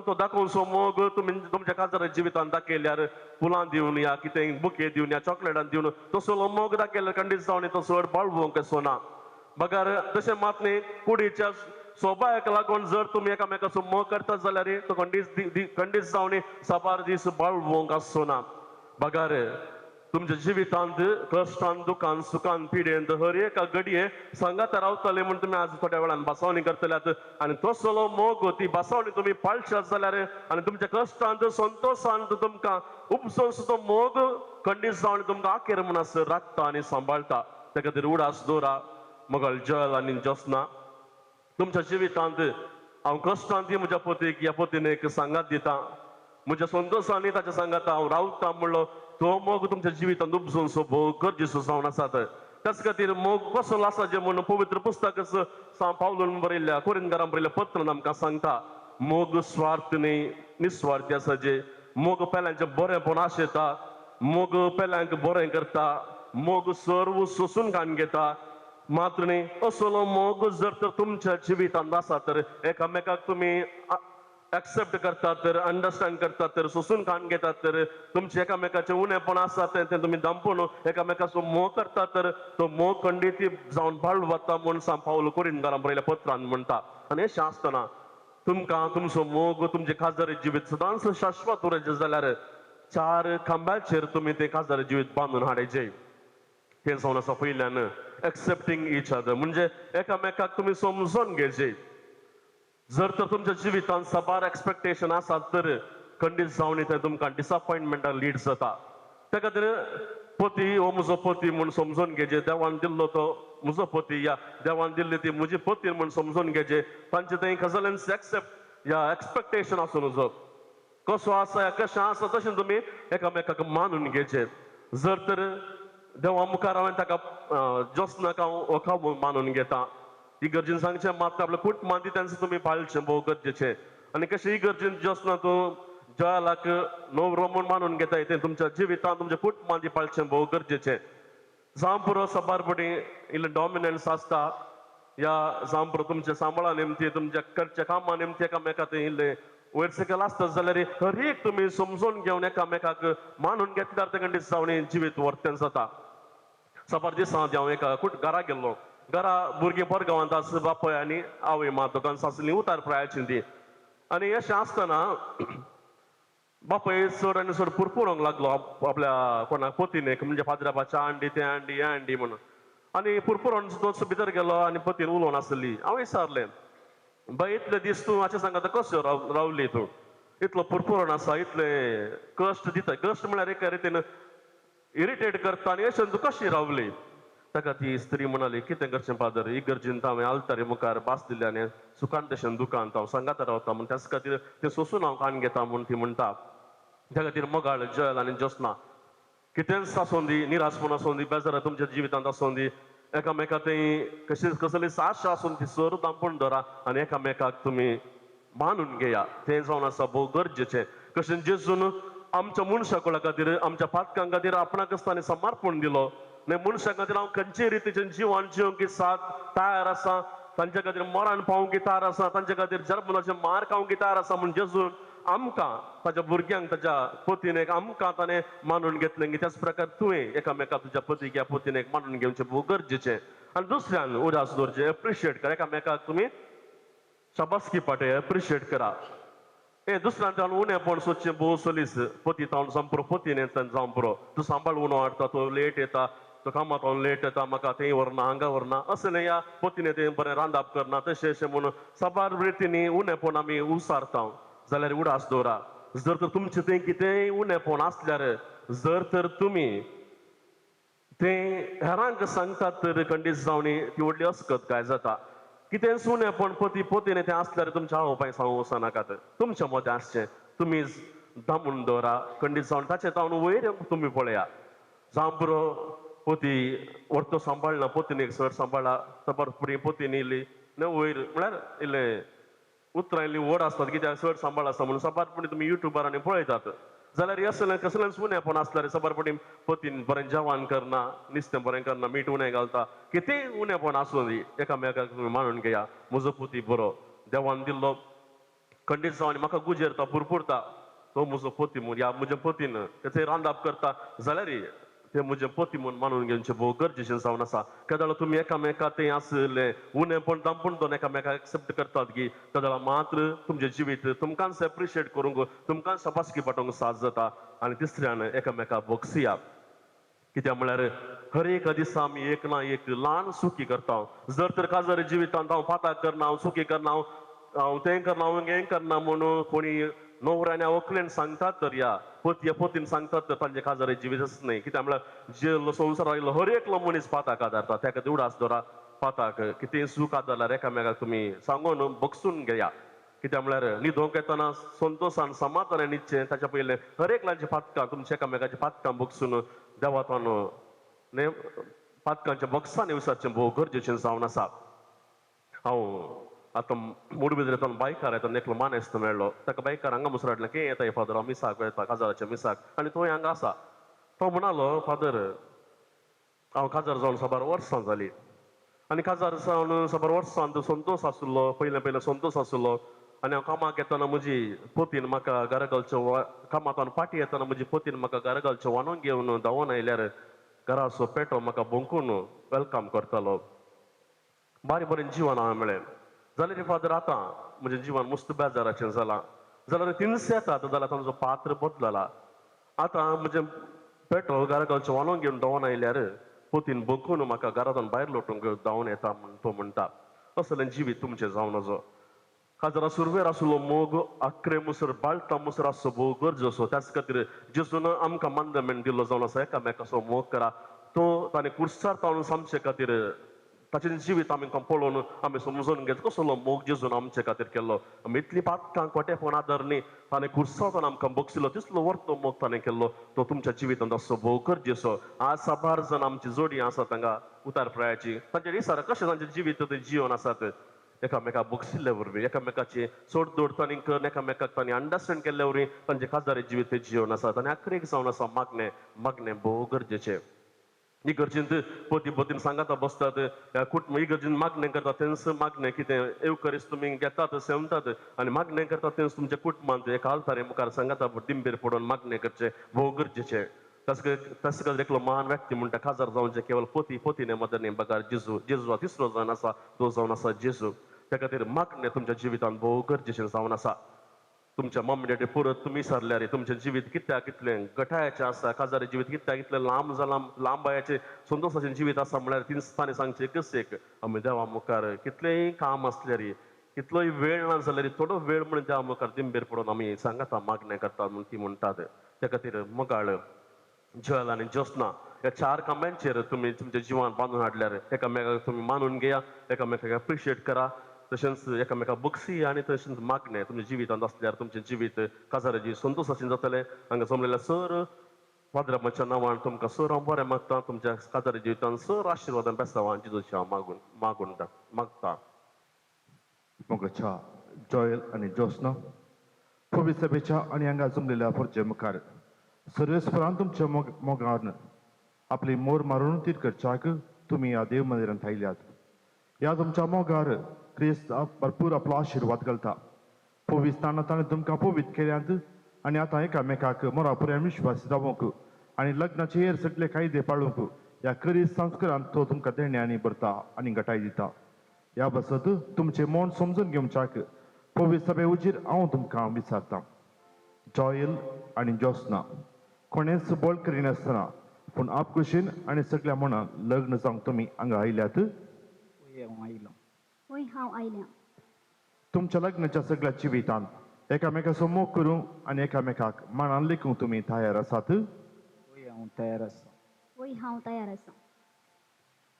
तो दाखोवचो मोग तुमी तुमच्या काजारी जिवितांत दाखयल्यार फुलां दिवन या कितें बुके दिवन या चॉकलेटां दिवन तसलो मोग दाखयल्यार खंडीत जावन तो चड बाळगूंक सोना बगार तशें मात न्ही कुडीच्या सोबायक लागून जर तुमी एकामेकाचो मोग करतात जाल्यार तो खंडीत जावन साबार दीस बाळगूंक आसना बगार तुमच्या जिवितांत कश्टांत दुखांत सुखांत पिडेंत हर एका घडये सांगात रावतले म्हूण तुमी आज थोड्या वेळान बासावणी करतल्यात आनी तसलो मोग ती बासावणी तुमी पाळशात जाल्यार आनी तुमच्या कश्टांत संतोशांत तुमकां उपसून तो मोग खंडीत जावन तुमकां आखेर म्हणस राखता आनी सांबाळटा त्या खातीर उडास दवरा मोगल जल आनी ज्योत्स्ना तुमच्या जिवितांत हांव कश्टांत म्हज्या पतीक ह्या पतीन सांगात दिता म्हज्या संतोशांनी ताच्या सांगात हांव रावता म्हणलो तो मोग तुमच्या जिवितांत उपसून भोव गरजेचो जावन आसात त्याच खातीर मोग कसलो आसा जे म्हणून पवित्र पुस्तक सांत पावलोन बरयल्ल्या कोरिंथकारांक बरयल्ल्या पत्रांत आमकां सांगता मोग स्वार्थ न्ही निस्वार्थी आसा जे मोग पेल्यांचें बरेंपण आशेता मोग पेल्यांक बरें करता मोग सर्व सोसून काण घेता मात्र न्ही असलो मोग जर तर तुमच्या जिवितांत आसा तर एकामेकाक तुमी एक्सेप्ट करतात तर अंडरस्टँड करतात तर सोसून काण घेतात तर तुमचे एकामेकाचे उणेपण आसा ते तुमी दंपून एकामेकाचो मोग करतात तर तो मोग खंडीत जावन बाळू वता म्हूण सांत पावलो कोरिंथकारांक बरयल्ल्या पत्रांत म्हणटा आनी अशें आसतना तुमकां तुमचो मोग तुमचे काजारी जिवीत सदांच शाश्वत उरचें जाल्यार 4 खांब्याचेर तुमी तें काजारी जिवीत बांदून हाडचें हें जावन आसा पयल्यान एक्सेप्टींग ईच अदर म्हणजे एकामेकाक तुमी समजून घेवचें जर तर तुमच्या जिवितांत साबार एक्सपेक्टेशन आसात तर खंडीत जावन ते तुमकां डिसअपॉयंटमेंटाक लीड जाता त्या खातीर पती हो म्हजो पती म्हूण समजून घेवचें देवान दिल्लो तो म्हजो पती या देवान दिल्ली ती म्हजी पती म्हूण समजून घेवचें तांचे थंय गजालींच एक्सेप्ट या एक्सपेक्टेशन आसूं नजो कसो आसा या कशें आसा तशें तुमी एकामेकाक मानून घेवचें जर तर देवा मुखार हांवें ताका ज्योत्स्नाक हांव वखा मानून घेता इगर्जीन सांगचें मात आपल्या कुटुंबांत तांचें तुमी पाळचें भोव गरजेचें आनी कशें इगर्जीन ज्योत्स्ना तूं जयालाक न्हवरो म्हूण मानून घेता तें तुमच्या जिवितांत तुमच्या कुटुंबांत पाळचें भोव गरजेचें जांपुरो सबारपणी इल्लें डॉमिनन्स आसता या जांपुरो तुमच्या सांबाळा निमती तुमच्या करच्या कामा निमती एकामेकाक इल्लें वयर सकयल आसता जाल्यार हर एक तुमी समजून घेवन एकामेकाक मानून घेतल्यार ते खंडीत जावन जिवीत वर्तें जाता सबार दिसांत हांव एका घरा गेल्लो घरा भुरगीं परगांवांत आस बापय आनी आवय मां दोगांय आसलीं उतार प्रायाचीं ती आनी अशें आसतना बापय चड आनी चड पुरपुरोंक लागलो आपल्या कोणाक पतीनेक म्हणजे फादरापाच्या हांडी तें हांडी हें हांडी म्हणून आनी पुरपुरोन तोच भितर गेलो आनी पतीन उलोवन आसली हांव विचारलें बाय इतले दीस तूं हाचे सांगता कशें रावली तूं इतलो पुरपुरोन आसा इतले कश्ट दिता कश्ट म्हळ्यार एका रितीन इरिटेट करता आनी अशें तूं कशी रावली ताका ती स्त्री म्हणाली कितें करचें फादर इगर्जींत हांवें आल्तारी मुखार बास दिले आनी सुकांतशें दुकांत हांव सांगाता रावता म्हण त्याच खातीर तें सोंसून हांव कान घेता म्हूण ती म्हणटा. त्या खातीर मोगाळ जॉयल आनी जोस्ना कितेंच आसूं दी निराशपण आसूं दी बेजार तुमच्या जिवितांत आसूं दी एकामेका थंय कसली साश आसून ती सर दांपून धरा आनी एकामेकाक तुमी मानून घेया तें जावन आसा भोव गरजेचें. कशें जेजून आमच्या मनशा कुळा खातीर आमच्या पातकां खातीर आपणाकच ताणें समर्पण दिलो ने मनशा खातीर हांव खंयचे रितीचें जिवन जिवंक साथ तयार आसा तांचे खातीर मरण पावूंक तयार आसा तांचे खातीर जन्मनाचे मार खावंक तयार आसा म्हूण जेजून आमकां ताच्या भुरग्यांक ताच्या पत्नीक आमकां ताणें मानून घेतलें की त्याच प्रकार तुवें एकामेकाक तुज्या पतीक ह्या पत्नीक मानून घेवचें भोव गरजेचें. आनी दुसऱ्यान उदास दवरचें एप्रिशिएट करा एकामेकाक तुमी शाबासकी पाटय एप्रिशिएट करा. हे दुसऱ्यान ताणें उणेंपण सोदचें भोव सलीस पती तावन संपुरो पतीन येता जावं पुरो तूं सांबाळ उणो हाडटा तो लेट येता तो कामाक हांव लेट येता म्हाका थंय व्हरना हांगा व्हरना असं न्ही या पतीने तें बरें रांदप करना तशें अशें म्हणून साबार रितींनी उणेंपण आमी उसारता जाल्यार उडास दवरा. जर तर तुमचें थंय कितेंय उणेंपण आसल्यार जर तर तुमी तें हेरांक सांगतात तर खंडीत जावनी ती व्हडली अस्कत काय जाता. कितें सुणेंपण पती पतीने तें आसल्यार तुमच्या आवय सांगूं वचनाकात तुमच्या मदें आसचें तुमी दामून दवरा खंडीत जावन ताचे तावन वयर तुमी पळया जावं पुरो पती व्हरतो सांबाळना पत्नीक सर सांबाळा सबर फुडें पतीन येयली न वयर म्हळ्यार इल्लें उतरां इल्लीं व्हड आसतात कित्याक चड सांबाळ आसा म्हणून सबारपणी तुमी युट्यूबारांनी पळयतात जाल्यार असलें कसलें सुणेंपण आसल्यार सबारपणी पतीन बरें जेवण करना नुस्तें बरें करना मीठ उणें घालता कितेंय उणेंपण आसूं दी एकामेकाक तुमी मानून घेया. म्हजो पती बरो देवान दिल्लो खंडीत जावन म्हाका गुजेरता पुरपुरता तो म्हजो पती म्हूण ह्या म्हज्या पतीन तें रांदप करता जाल्यार ते म्हजे पती म्हूण मानून घेवचें भोव गरजेचें जावन आसा. केदाळ तुमी एकामेका थंय आसलें उणेंपण दामपूण दोन एकामेकाक एक्सेप्ट करतात की केदाळ मात्र तुमचें जिवीत तुमकांच एप्रिशिएट करूंक तुमकांच शाबासकी पाठोवंक साथ जाता. आनी तिसऱ्यान एकामेकाक बक्षिया कित्याक म्हळ्यार हर एक दिसा आमी एक ना एक ल्हान सुखी करता. जर तर काजार जिवितांत हांव पाताक करना हांव सुखी करना हांव तें करना हांव हें करना म्हणून कोणी न्हवऱ्यान व्हंकलेन सांगतात तर या पतीन सांगतात तर तांचे काजार जिवीतच न्ही कित्याक म्हळ्यार जे संवसार आयिल्लो हर एकलो मनीस पाताक आदारता त्या खातीर उडास दवरा पाताक कितें सूख आदारल्यार एकामेकाक तुमी सांगून बक्षून घेया. कित्याक म्हळ्यार न्हिदोंक येतना संतोशान समाधानान न्हिदचें ताच्या पयलें हर एकल्याचीं पातकां तुमच्या एकामेकाचीं पातकां बक्षून देवातान पातकांच्या बॉक्सांनी विसरचें भोव गरजेचें जावन आसा. हांव आतां मुडबिद्रेंतल्यान बायकार येता एकलो मानेस्त मेळ्ळो ताका बायकार हांगा मुसर हाडलें की येता फादर हांव मिसाक येता काजाराच्या मिसाक आनी तो हांगा आसा. तो म्हणालो फादर हांव काजार जावन साबार वर्सां जालीं आनी काजार जावन साबार वर्सां संतोश आसलो पयलें संतोश आसलो आनी हांव कामाक येतना म्हजी पतीन म्हाका घरा घालचें कामांतल्यान फाटीं येतना म्हजी पतीन म्हाका घरा घालचें वानून घेवन धांवून आयल्यार घराचो पेटो म्हाका भोंकून वेलकम करतालो. बरें जिवन हांवें मेळ्ळें जाल्यार फादर आतां म्हजें जिवन मस्त बेजाराचें जालां जाल्यार तिनसे येतात जाल्यार तांचो पात्र बदलला. आतां म्हजें पेटो घरा घालचें वानून घेवन धांवून आयल्यार पतीन भोंकून म्हाका घरांतल्यान भायर लोटूंक धांवून येता म्हूण तो म्हणटा. असलें जिवीत तुमचें जावन नजो काजरा सुरवेर आसलो मोग आख्रे मुसर बाळटा मुसर आसचो भोव गरजेचो. त्याच खातीर जेजून आमकां मानदमेंट दिल्लो जावन आसा एकामेकाचो मोग करा. तो ताणें कुर्सार ताणून सांगचे खातीर ताचें जिवीत आमकां पळोवन आमी समजून घेत कसलो मोग जेजून आमचे खातीर केल्लो. आमी इतली पातकां कोटेपण आदार न्ही ताणें कुर्सांवान आमकां बक्षिल्लो तितलो वर्तो मोग ताणें केल्लो तो तुमच्या जिवितांत आसचो भोव गरजेचो. आज साबार जाण आमची जोडी आसा तांकां उतार प्रायाची तांचे दिसार कशें तांचें जिवीत तें जिवन आसात एकामेकाक बक्षिल्ले वरवीं एकामेकाची सोड दोड तांणी करून एकामेकाक तांणी अंडरस्टँड केल्ले वरवीं तांचे काजारी जिवीत तें जिवन आसात. आनी आख्रेक जावन आसा मागणें भोव गरजेचें. इगर्जींत पती पतीन सांगाता बसतात इगर्जींत मागणें करतात तेंच मागणें कितें एवकरीस तुमी घेतात सेवतात आनी मागणें करतात तेंच तुमच्या कुटुंबांत एका आल्तारे मुखार सांगाता दिंबेर पडोवन मागणें करचें भोव गरजेचें. तस एकलो महान व्यक्ती म्हणटा काजार जावचें केवळ पतीने मदर न्ही बगार जेजू हा तिसरो जावन आसा तो जावन आसा जेजू. त्या खातीर मागणें तुमच्या जिवितांत भोव गरजेचें जावन आसा. तुमच्या मम्मी डॅडी परत तुमी सरल्यार तुमचें जिवीत कित्याक कितलें गठायाचें आसा काजारी जिवीत कित्याक इतलें लांब जालां लांबायाचें संतोशाचें जिवीत आसा म्हळ्यार ताणें सांगचें एकच एक आमी देवा मुखार कितलेंय काम आसल्यार कितलोय वेळ ना जाल्यार थोडो वेळ म्हणून देवा मुखार दिंबेर पडोवन आमी सांगाता मागणें करतात म्हूण ती म्हणटात. त्या खातीर मोगाळ जल आनी ज्योत्ना ह्या 4 खांब्यांचेर तुम्ही तुमच्या जिवान बांदून हाडल्यार एकामेकाक तुम्ही मानून घेया, एकामेकाक अप्रिशिएट करा, तशेंच एकामेकाक बक्षी आनी तशेंच मागणे तुमच्या जिवितांत आसल्यार तुमचें जिवीत काजाराची संतोशाचें जातलें. हांगा जमलेल्या सर पाद्रांबाच्या नांवान तुमकां सर हांव बरें मागता, तुमच्या काजारी जिवितांत सर आशिर्वादान बेसावान जिजूची हांव मागता. मोगाच्या जॉयल आणि जोस्ना पवित्र सभेच्या आणि हांगा जमलेल्या परचे मुखार सर्वेस्परान तुमच्या मोगान आपली मोर मारून तीर करच्याक तुम्ही ह्या देव मंदिरांत आयल्यात. ह्या तुमच्या मोगार क्रिस्त भरपूर आपलो आशिर्वाद घालता. पवित्रान ताणें तुमकां पवित्र केल्यांत आनी आतां एकामेकाक मोरा पर्यंत विश्वास रावूंक आनी लग्नाचे हेर सगळे कायदे पाळूंक ह्या क्रिस्त संस्कारांत तो तुमकां देण्यानी भरता आनी घटाय दिता. ह्या बसत तुमचे मन समजून घेवच्याक पवित्र सभे उजीर हांव तुमकां विचारतां. जॉयल आनी जोस्ना कोणेच बळ करिनासतना पूण आपकुशीन आनी सगळ्या मनान लग्न जावंक तुमी हांगा आयल्यात. होय हांव आयल्यां. तुमच्या लग्नाच्या सगळ्या जिवितांत एकामेकाचो मोग करूंक आनी एकामेकाक मनान लेखूंक तुमी तयार आसात. होय हांव तयार आसां.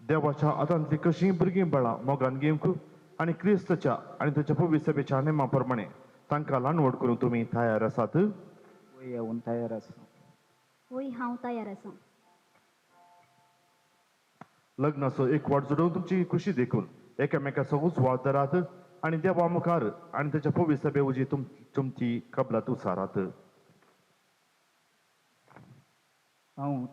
देवाच्या आतांतली कशीं भुरगीं बाळां मोगान घेवंक आनी क्रिस्तच्या आनी तुज्या पवित्र सभेच्या नेमा प्रमाणे तांकां ल्हानवड करूंक तुमी तयार आसात. होय हांव तयार आसां. लग्नाचो एक वाट जोडून तुमची खुशी देखून एकामेकाचो उजवाड धरात आनी देवा मुखार आनी ताच्या पवित्र सभे उजी तुमची कबलात उसारात. हांव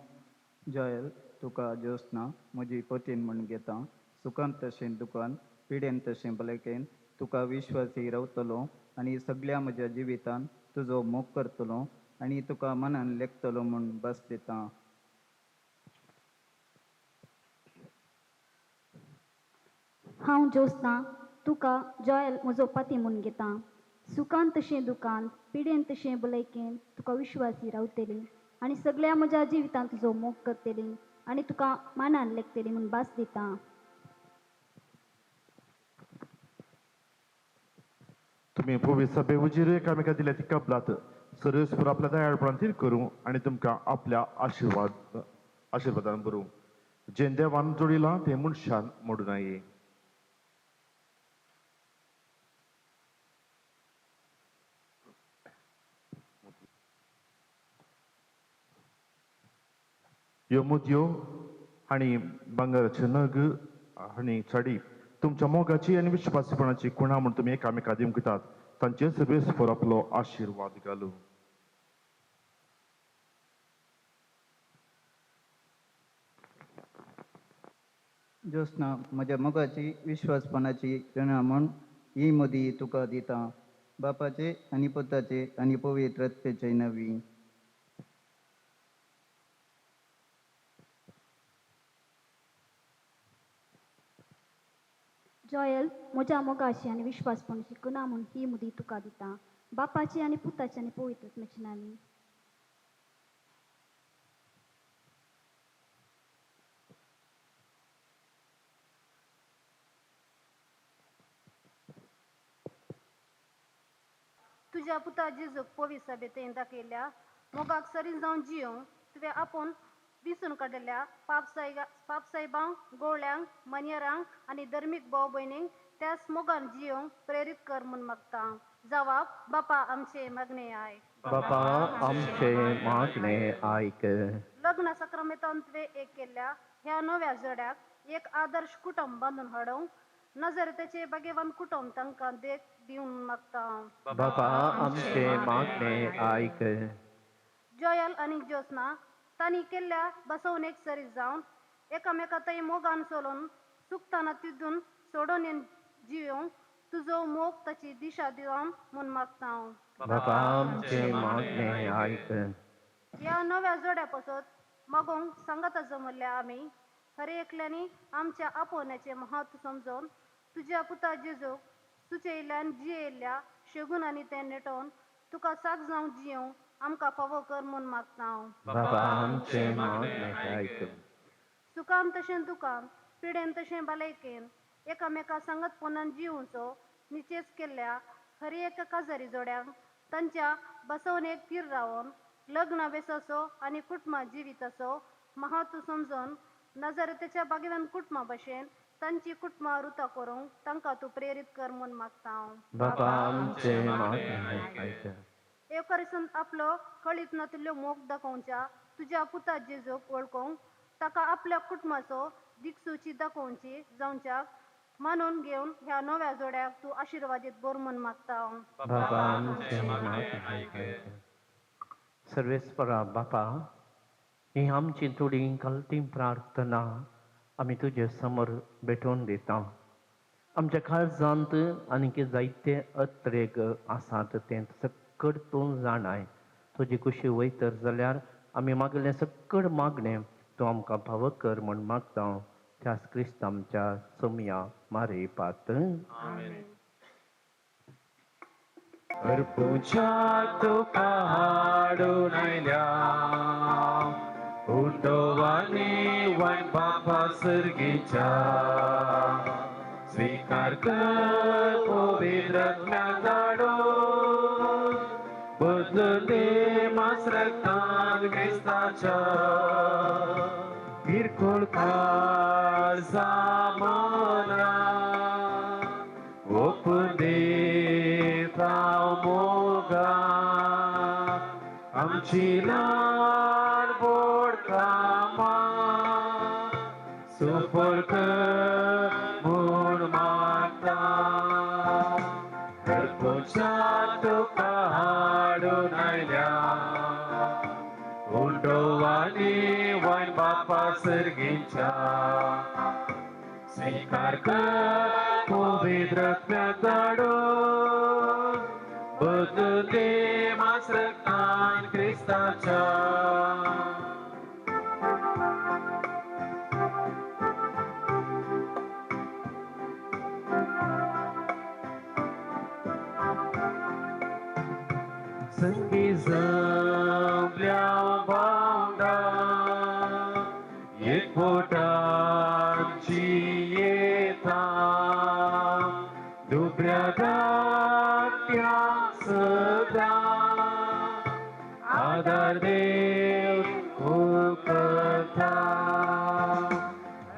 जॉयल तुका जोस्ना म्हजी पतीन म्हूण घेता. सुखांत तशें दुखान पिडेन तशें भलायकेन तुका विश्वासी रावतलो आनी सगळ्या म्हज्या जिवितान तुजो मोग करतलो आनी तुका मनान लेखतलो म्हूण बस दिता. हांव जोस्ना तुका जॉयल म्हजो पती म्हूण घेता. सुखान तशें दुखान पिडेन तशें भलायकेन तुका विश्वासी रावतली आनी सगळ्या म्हज्या जिवितान तुजो मोग करतली आनी तुका मनान लेखतली म्हूण भास दिता. तुमी पवित्र सभे उजीर एकामेका दिल्या ती कबलात सर्वेस्पर आपल्या दयाळपणान तीर करूं आनी तुमकां आपल्या आशिर्वादान भरूं. जें देवान जोडिलां तें मनशान मोडूं नये. ह्यो मुदयो आनी भांगराचे नग आनी साडी तुमच्या मोगाची आनी विश्वासीपणाची खुणा म्हूण तुमी एकामेका दिवंक दितात. तांचे सर्वेस्पर आपलो आशिर्वाद घालूं. जोस्ना म्हज्या मोगाची विश्वासपणाची ऋणा म्हूण ही मदी तुका दिता. बापाचे आनी पुताचे आनी पवित्र आत्म्याचे नवी. जॉयल म्हज्या मोगाची आनी विश्वासपणाची खुणा म्हूण ही मुदी तुका दिता. बापाची आनी पुताची आनी पवित्र आत्म्याची नावी. तुझ्या पुता जेजूक पवित्र सभेत दाखयल्या मोगाक सरी जावन जियोंक तुवें आपूण विसून काडलेल्या पापसाहेबांक गोवळ्यांक मनियरांक आनी धर्मीक भाव भयणींक त्याच मोगान जियोंक प्रेरीत कर म्हूण मागता. जवाब बापा आमचे मागणे आयक. बापा आमचे मागणे आयक. लग्न सक्रमेतान तुवें एक केल्ल्या ह्या नव्या जोड्याक एक आदर्श कुटुंब बांदून हाडूंक नजरेतेचे बागेवान कुटुंब तांकां देख दिवन मागता. बापा आमचे मागणे आयक. जॉयल आनी जोस्ना तांणी केल्ल्या बसवणेक सरी जावन एकामेका थंय मोगान चलोवन चुकताना तितून सोडून जियोंक तुजो मोग ताची दिशा दिवन म्हूण मागता. बापा आमचे मागणे आयक. ह्या नव्या जोड्या पासत मागोंक सांगाता जमल्ल्या आमी खरे एकल्यांनी आमच्या आपोवण्याचे महत्व समजून तुज्या पुता जेजूक सुचयिल्ल्यान जियेल्ल्या शेगूनांनी तें नेटोवन तुका साक जावं जियोंक आमकां फावो कर म्हूण मागता. बापा आमचे मागणे आयक. सुखान तशें दुखान पिडेन तशें भलायकेन एकामेका सांगतपणान जिवचो निचेज केल्ल्या खरी एका काजारी जोड्यांक तांच्या बसवणेक तीर रावन लग्न बेस असो आणि कुटुंबा जिवीत असो महत्व समजून नजरेच्या बागेवान कुटुंबा भशेन तांची कुटुंबा रुता करूंक तांकां तूं प्रेरीत कर म्हूण मागता हांव. बापा आमचे मागणे एवकरिसून आपलो कळीत नातिल्ल्यो मोग दाखोवच्या तुज्या पुता जेजूक वळखूंक ताका आपल्या कुटुंबाचो दिक्सूची दाखोवची जावच्याक मानून घेवन ह्या नव्या जोड्याक तूं आशिर्वादीत बोर म्हूण मागता हांव. बापा आमचे मागणे सर्वेस्परा बापा ही आमची थोडी कलती प्रार्थना आमी तुजे समोर भेटोवन दिता. आमच्या काळजांत आनी जायते अत्रेक आसात ते सकड तूं जाणाय. तुजी कुशी वयतर जाल्यार आमी मागले सकड मागणें तूं आमकां फावो कर म्हूण मागता. त्याच क्रिस्त आमच्या सोमया मारेपात. अर्पुच्या तुका हाडून आयल्या उठोवानी वायट बापा सर्गीच्या स्वीकार कर पवित्र आत्म्याक धाडून बदलून दे मास रक्तान क्रिस्ताच्या किरकोळ काळ सामना ओपून दे प्राव मोगा आमची ल्हान बोड कामां सुफळ कर म्हूण मागता. हरपोच्या तुका हाडून आयल्या उंडोवानी वायन बापा सर्गीच्या स्वीकार कर पवित्र आत्म्याक धाडून बदलून दे मास रक्तान क्रिस्ताच्या संगी जमल्या बावडा एक पोटांची येता दुबऱ्या धाकट्यांक सदा आदार देव करता.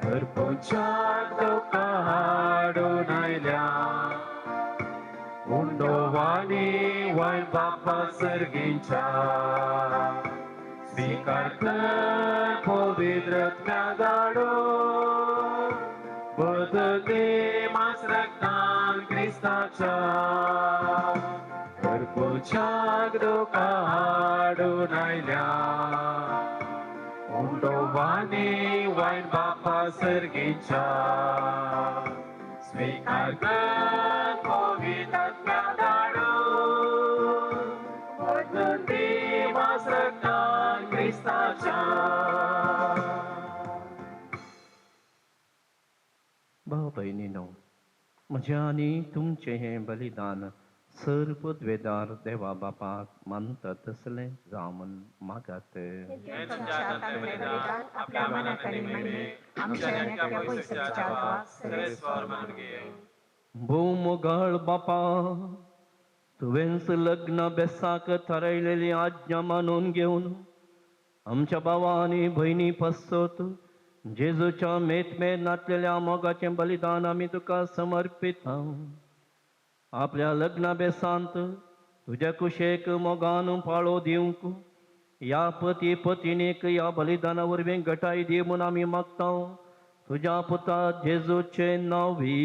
हरपोच्याक तुका हाडून आयल्या उंडोवानी वायन बापा सर्गीच्या स्वीकार कर पवित्र आत्म्याक धाडून बदल दे मास रक्तान क्रिस्ताच्या हरपोच्याक तुका हाडून आयल्या उंडोवानी वायन बापा सर्गीच्या स्वीकार कर पवित्र आत्म्याक धाडून बदलून दे मास रक्तान क्रिस्ताच्या. भाव भयणीनो, म्हजें आनी तुमचें हें बलिदान सर पदवेदार देवा बापाक मानता तसलें जावं म्हूण मागात. भोव मोगाळ बापा, तुवेंच लग्न बेसाक थारायलेली आज्ञा मानून घेवन आमच्या भावा आनी भयणी पसत जेजूच्या मेतमेत नातलेल्या मोगाचें बलिदान आमी तुका समर्पिता. आपल्या लग्ना बेसांत तुज्या कुशेक मोगान पाळो दिवंक या पती पत्नीक या बलिदाना वरवीं घटाय दी म्हूण आमी मागता. तुज्या पुता जेजूचे नांवी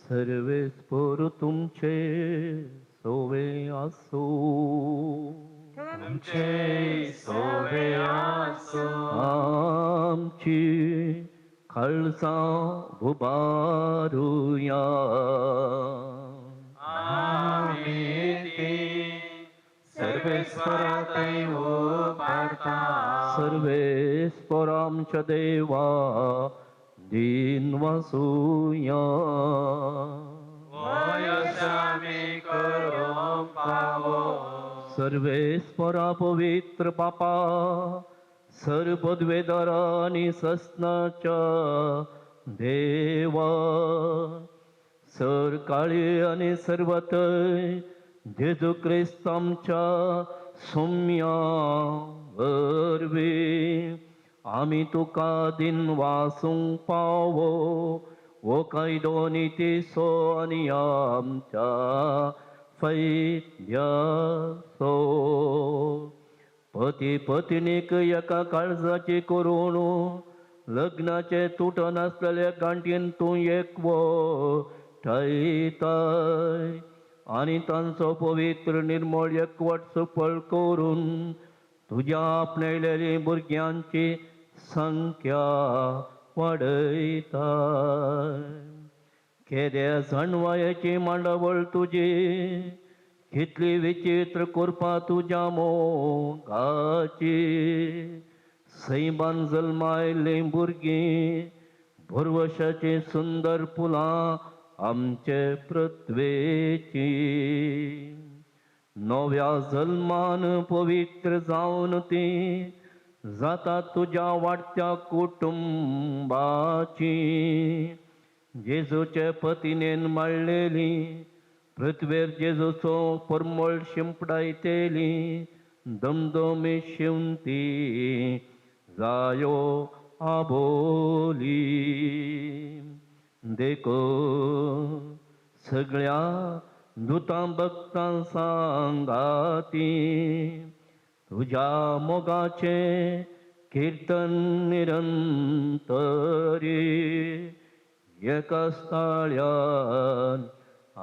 सर्वेस्पर तुमचे सोवे आसो. तुमचे सोवे आसो. आमची खालसां उबारुया. आमीन. सर्वेस्परातय उबारता. सर्वेस्पर आमच्या देवा दिन वासुया. वयसामी करूं पावो. सर्वेस्परा पवित्र बापा, सर पदवेदार आनी सस्नाच्या देवा, सर काळी आनी सर्वतय जेजू क्रिस्त आमच्या सौम्या वरवी आमी तुका दिन वासूंक पावो वो कायदो नितीसो आनी आमच्या फैद्याचो पती पत्नीक एका काळजाची करून लग्नाचे तुटन आसलेल्या गांठीन तूं एकवो ठायताय आनी तांचो पवित्र निर्मळ एकवट सफळ करून तुज्या आपणयलेली भुरग्यांची संख्या वाडयता केद्या जाणवायाची मांडावळ तुजी कितली विचित्र करपा तुज्या मोगाची सैबान जल्मायली भुरगीं भरवशाची सुंदर फुलां आमचे पृथ्वेची नव्या जल्मान पवित्र जावन ती जाता तुज्या वाडत्या कुटुंबाची जेजूचे पतीनेन माळलेली पृथ्वेर जेजूचो परमळ शिंपडायतेली दमदमी शिवंती जायो आबोली देखो सगळ्या दुतां भक्तां सांगाती तुज्या मोगाचे कीर्तन निरंतरी एका स्थाळ्यान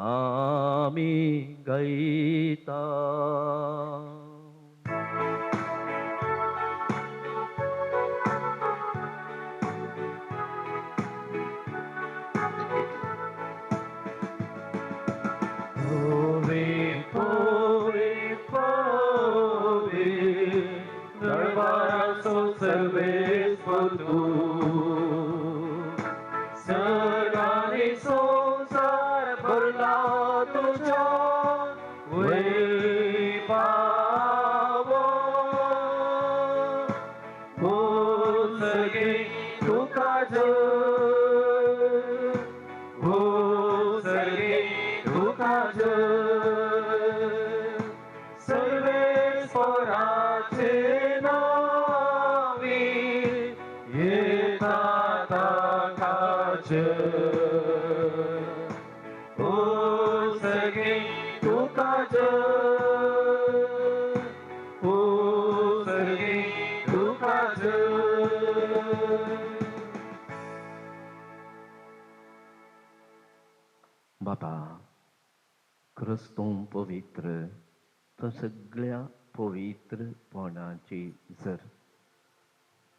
आमी गायता. सगळ्यांनी संसार भरला तुझ्या वैभवान. हो सगळे तुका जय, हो सगळे तुका जय, सर्वेश्वराचे नावी येतात ओ सगळे तुका जय, ओ सगळे तुका जय. बापा खरंच तूं पवित्र, तूं सगळ्या पवित्रपणाची जर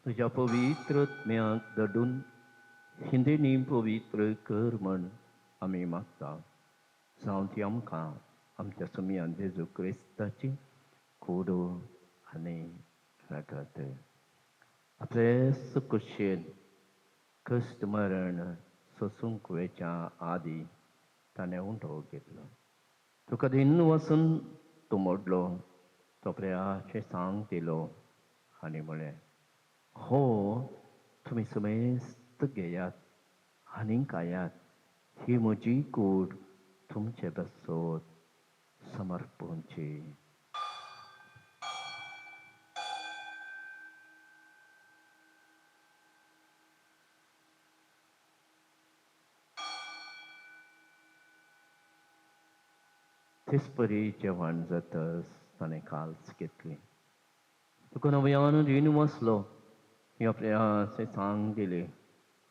तुज्या पवित्र आत्म्याक दडून हिंदेनी पवित्र कर म्हण आमी मागता. जावं ती आमकां आमच्या सुमयान जेजू क्रिस्ताची कुडो आनी रगत आपले सुकुशेन कश्ट मरण सोसूंक वेच्या आदी ताणें उंटो घेतलो. तुका दिन वचून तूं मोडलो तो प्रेयाचे सांग दिलो आनी म्हळें हो तुमी समेस्त घेयात आनी खायात, ही म्हजी कूड तुमचे बसोत समर्पूंची. तिसपरी जेवण जातस ताणें काल्स घेतली. तुका नव्यान दिन वसलो ही आपल्या सांग दिली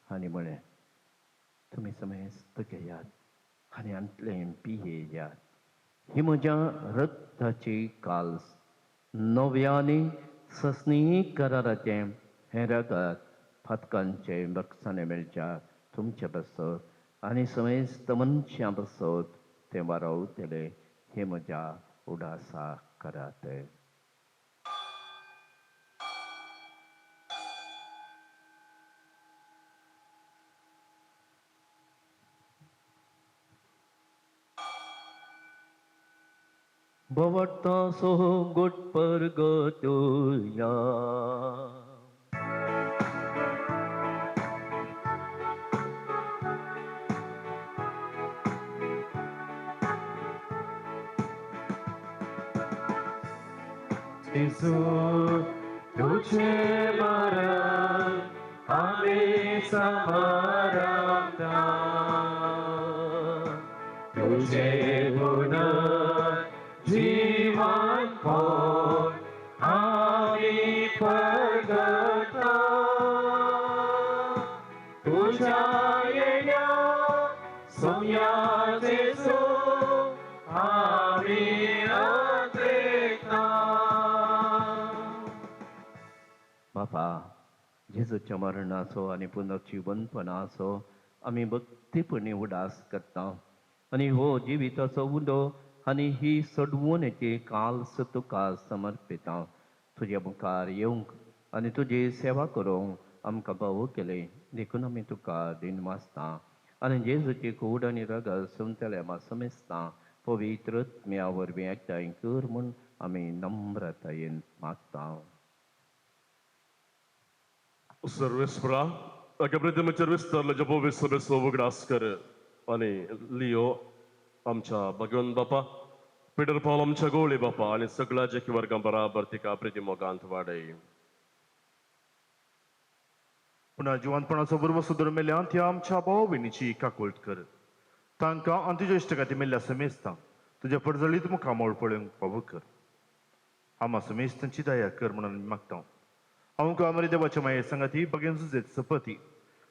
आनी म्हळें तुमी समेस्त घेयात आनी अंतलें पियेयात, ही म्हज्या रक्ताची काल्स नव्यानी सस्नी कराराचें हें रगत फातकांचे बक्षाने मेळच्या तुमचे बसत आनी समेस्त मनशां बसत तें वारवतले हे म्हज्या उडासा करात. बवट्टा सोह गुट पर गोतुया जेजू तुझे मरण आम्ही समरता तुझे गुण जीवन कोण आम्ही प्रगटा तुझ्या येण्या सोम्या जेजू आम्ही अद्वैता. बापा जेजूच्या मरणाचो आनी पुनर्जीवनपणाचो आमी भक्तीपणी उडास करता आनी हो जिविताचो उदो आनी ही सडवणेची काल्स तुका समर्पिता. तुज्या मुखार येवंक आनी तुजी सेवा करूंक आमकां भाव केले देखून आमी तुका दिनवासता आनी जेजूची कूड आनी रगत सुमतल्या समेस्ता पवित्र आत्म्या वरवीं एकठांय कर म्हूण आमी नम्रतायेन मागता. सर्वेस्परा अगेब्रिदीमेचेर विस्तारलेच्या पवित्र सभेचो उगडास कर आनी लिओ आमच्या भगवंत बापा पिटर पॉल आमच्या गोळी बापा आनी सगळ्या जे वर्गां बराबर तिका प्रिती मोगांत वाडय. पुन्हा जिवंतपणाचो बरोबर सुदर मेल्यान त्या आमच्या भाव भयणीची काकुळट कर. तांकां आनी तुज्या इश्टकाती मेल्ल्या समेस्तां तुज्या पडजळीत मुखार मोळ पळोवंक फावो कर. आमा समेस्तांची दया कर म्हणून आमी मागता. हांव आमरी देवाच्या माये सांगाती बगेन सुजेत सपती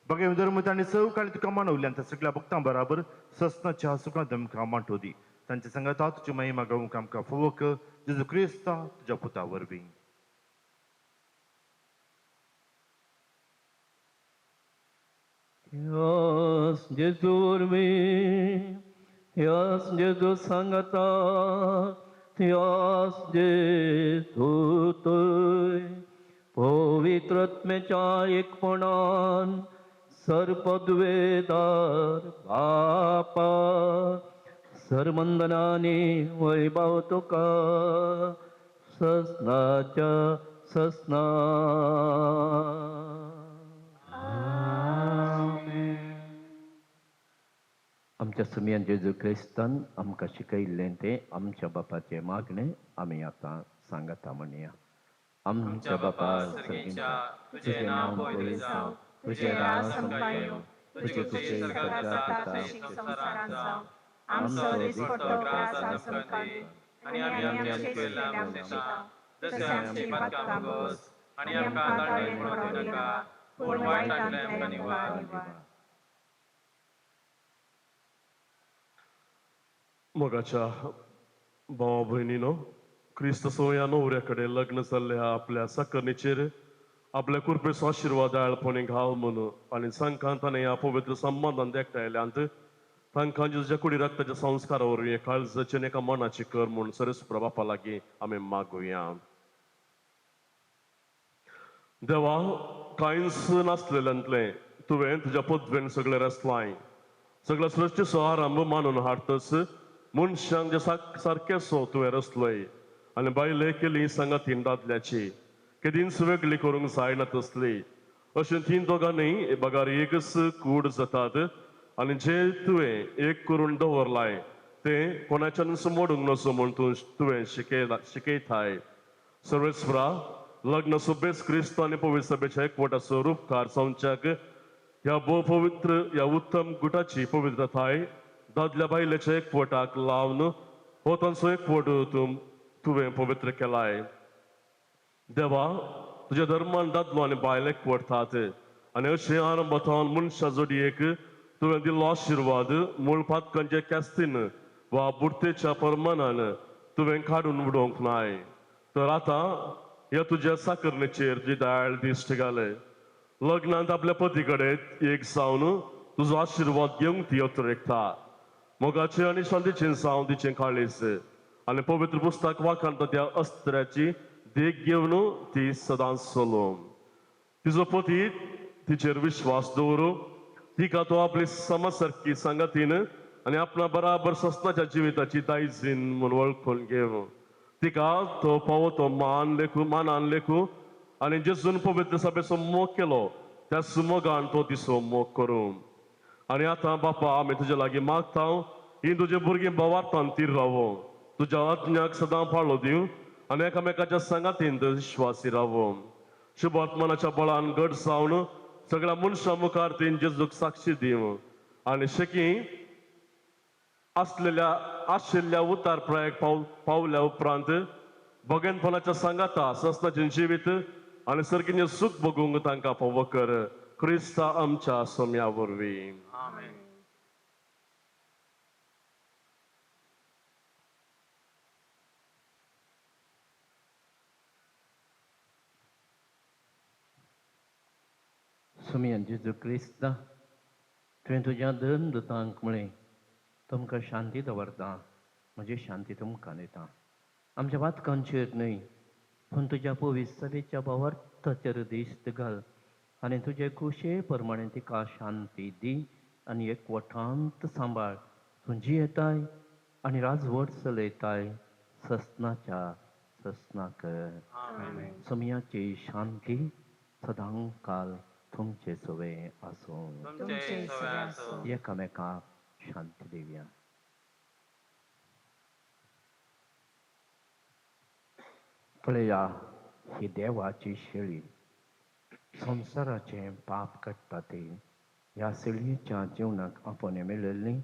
बगेन धर्म तांणी सवकाळी तुका मानवल्यान त्या सगळ्या भक्तां बराबर ससनाच्या सुखां दमकां मांटो दी. तांच्या सांगाता तुजी माई मागोवंक आमकां फावो कर. जेजू क्रिस्ता तुज्या पुता वरवीं. Dios Jesús Dios Jesús sangata Dios Jesús पवित्रत्मेच्या एकपणान सरपदवेदार बापा सरमंदनाने वैभव तुका ससनाच्या ससना. आमच्या सुमयान जेजू क्रिस्तान आमकां शिकयल्लें तें आमच्या बापाचें मागणें आमी आतां सांगता म्हणया. आमच्या बापा सर्गींच्या तुजें नांव पवित्र जावं तुजें राज संपाय तुजी खुशी स्वर्गांत जाता तशी संवसारांत जावं. आमचो दिसपट्टो त्रास आमकां दी आनी आमी आमच्या केल्ल्या मनशां जशें आमची पातकां मागोस आनी आमकां ताळमेळ पडूं नाका पूण वायटांतल्यान आमकां निवार. मोगाच्या भावा भयणीनो क्रिस्त सोया न्हवऱ्या कडेन लग्न जाल्ल्या आपल्या साकरणीचेर आपल्या कृपेचो आशिर्वाद आळपणी घाल म्हणून आनी संकांत आनी ह्या पवित्र संबंधान एकठांयल्यांत तांकां जेजूच्या कुडी रक्ताच्या संस्कारा वरवीं काळजाचें एका मनाची कर म्हूण सरस्वती बापा लागीं आमी मागुया. देवा कांयच नासलेल्यांतलें तुवें तुज्या पदवेन सगळें रचलाय. सगळ्या सृश्टीचो आरंभ मानून हाडटस मनशांक जे सारकें सो तुवें रचलय आनी बायले केली सांगातीन दादल्याची केदींच वेगळी करूंक जायना तसली अशें तीन दोगांनी बगार एकच कूड जातात आनी जे तुवें एक करून दवरलाय तें कोणाच्यानच मोडूंक नसो म्हूण तुवें शिकयताय. सर्वेस्परा लग्न सभेस क्रिस्त आनी पवित्र सभेच्या एकवटाचो रूपकार संचाक ह्या भोव पवित्र ह्या उत्तम गुटाची पवित्रताय दादल्या बायलेच्या एकवटाक लावन हो तांचो एकवट तुवें पवित्र केलाय. देवा तुज्या धर्मान दादलो आनी बायल एकवटतात आनी अशें आरंभातान मनशा जोडयेक तुवें दिल्लो आशिर्वाद मूळ पातकांचे कॅस्तीन वा बुडतेच्या परमानान तुवें काडून उडोवंक नाय. तर आतां ह्या तुज्या साकरणेचेर जी दाळ दिश्ट घाले लग्नांत आपल्या पती कडेन एक जावन तुजो आशिर्वाद घेवंक ती अत्रेकता. मोगाचें आनी शांतीचें जावं तिचें काळीज आनी पवित्र पुस्तक वाखाणटा त्या अस्त्र्याची देख घेवन ती सदांच चलोवं. तिजो पती तिचेर विश्वास दवरूं तिका तो आपली समासारकी सांगातीन आनी आपणा बराबर ससनाच्या जिविताची दायजीन म्हूण वळखून घेवं. तिका तो फावो तो मानान लेखूं आनी जेजून पवित्र सभेचो मोग केलो त्या सुमोगान तो तिचो मोग करूं. आनी आतां बापा आमी तुजे लागीं मागता ही तुजे भुरगीं बोवार्थान तीर रावो तुज्या आज्ञाक सदां पाळो दिवं आणि एकामेकाच्या संगातींत विश्वासी रावो. शुभ आत्मनाच्या बळान घट जावन सगळ्या मनशां मुखार तीन जेजूक साक्षी दिव आणि शकी आशिल्ल्या उतार प्रयाग पावल्या उपरांत भोगेनपणाच्या सांगाता ससनाचे जिवीत आणि सर्गीय सुख भोगूंक तांकां फावो कर. क्रिस्ता आमच्या सोम्या वरवीं. सोम्यान जेजू क्रिस्ता तुवें तुज्या दोन दुतांक म्हळें तुमकां शांती दवरता, म्हजी शांती तुमकां दिता. आमच्या वातकांचेर न्हय पूण तुज्या पवित्र सभेच्या भावार्थाचेर दिश्ट घाल आनी तुजे कुशे प्रमाणे तिका शांती दी आनी एकवटांत सांबाळ. तुजी येताय आनी राजवट चलयताय ससनाच्या ससना कर. सोम्याची शांती सदां काल तुमचे सवे आसूं. एकामेकाक शांती दिवया. पळया ही देवाची शेळी संसाराचे पाप काडटा ती. ह्या शेळयेच्या जिवनाक आपण मेळिल्ली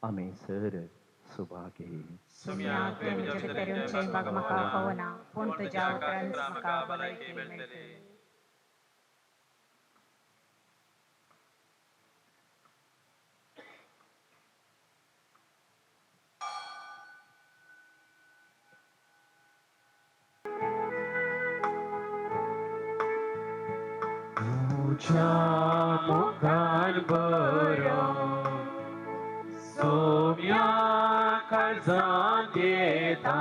आमी सर सुभागी. पूण तुज्या उतरांत म्हाका भलायकी मेळटली. तुझ्या मुखार बरो सोम्या काळजांत येता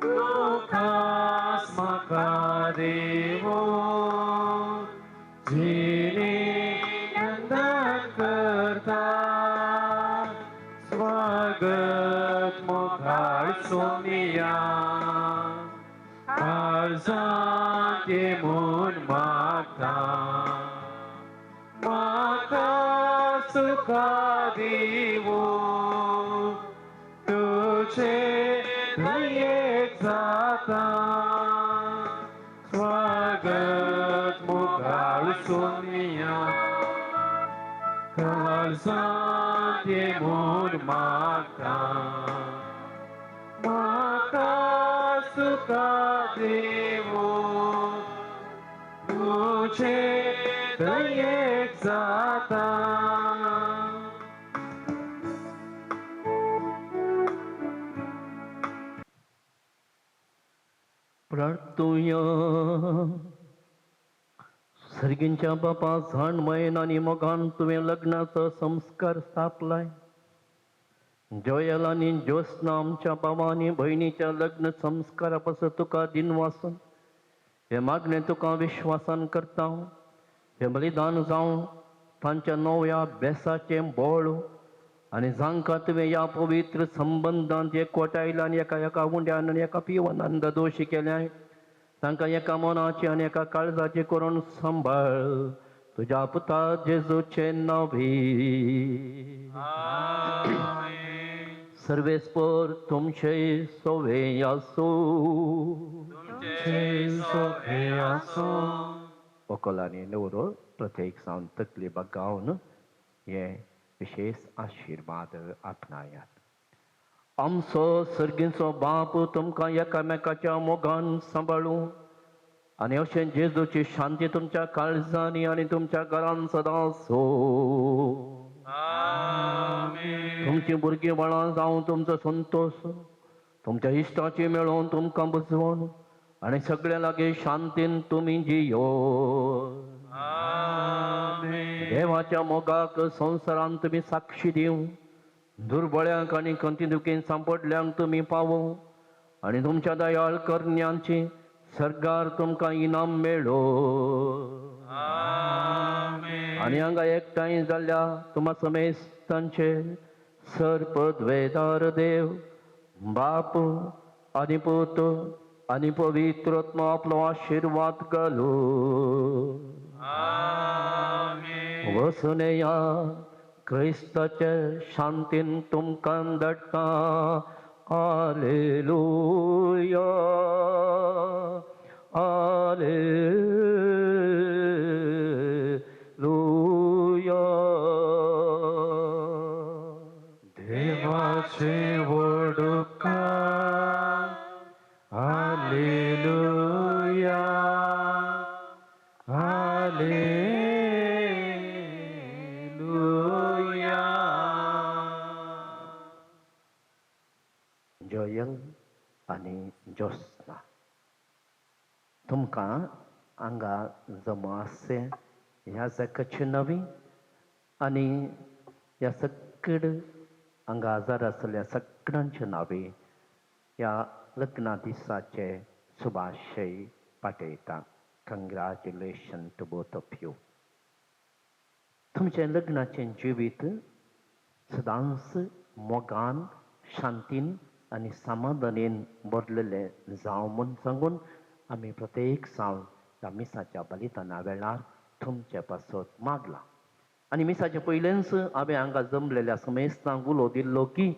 लोकांस म्हाका देवो जिणे नंदन करता. स्वागत मुखार सोम्या काळजांत ये म्हूण मागता. म्हाका सुखा दिवो तुजे दयेक जाता. स्वागत मुखार सोम्या काळजांत ये म्हूण मागता. म्हाका सुखा दिवो तुजे दयेक जाता. प्रार्थुया. सर्गींच्या बापा झांडमयन आनी मोगान तुवें लग्नाचो संस्कार स्थापलाय. जोयल आनी ज्योत्स्ना आमच्या भावानी भयणीच्या लग्न संस्कारा पासून तुका दिनवासन हे मागणें तुका विश्वासान करता. हे बलिदान जावं तांच्या नव्या बेसाचें बोळ आनी जांकां तुवें ह्या पवित्र संबंदांत एकवटायल्या आनी एका उंड्यान आनी एका पिवनान दोशी केल्याय तांकां एका मनाची आनी एका काळजाची करून सांबाळ. तुज्या पुता जेजूचे नांवी. सर्वेस्पर तुमचे सोवे आसूं. ओकोलांनी नवरो प्रत्येक सावन तकली बगावन हे विशेष आशिर्वाद आपणायात. आमचो सर्गीचो बाप तुमकां एकामेकाच्या मोगान सांबाळूं आनी अशें जेजूची शांती तुमच्या काळजांनी आनी तुमच्या घरांत सदां आसूं. तुमची भुरगीं वळां जावं तुमचो संतोष तुमच्या इश्टाची मेळोवन तुमकां बुजवण आनी सगळ्या लागीं शांतीन तुमी जियो. देवाच्या मोगाक संवसारांत तुमी साक्षी दिवं. दुर्बळ्यांक आनी कंतिदुखीन सांपडल्यांक तुमी पावो आनी तुमच्या दयाळ करण्यांची सरकार तुमकां इनाम मेळो. आनी हांगा एकठांय जाल्ल्या तुमा समेस्तांचे सर्पद्वेदार देव बाप आनी पूत आनी पवित्र आत्मा आपलो आशिर्वाद घालो. वसून या क्रिस्ताचे शांतीन तुमकां धाडटा. Alleluia, Alleluia. देवाचे वडका हालेलुया हालेलुया. जोयल आणि जोस्ना तुमकां हांगा जमा आसचे ह्या जगाची नवी आनी ह्या सगळे हांगा आजार आसलेल्या सगळ्यांचे नावे ह्या लग्ना दिसाचे शुभाशय पाठयता. Congratulation to both of you. तुमचे लग्नाचें जिवीत सदांच मोगान शांतीन आनी समाधानीन भरलेले जावं म्हूण सांगून आमी प्रत्येक साल ह्या मिसाच्या बलिदाना वेळार तुमचे पासत मागला. आनी मिसाचे पयलेंच हांवें हांगा जमलेल्या समेस्तांक उलो दिल्लो की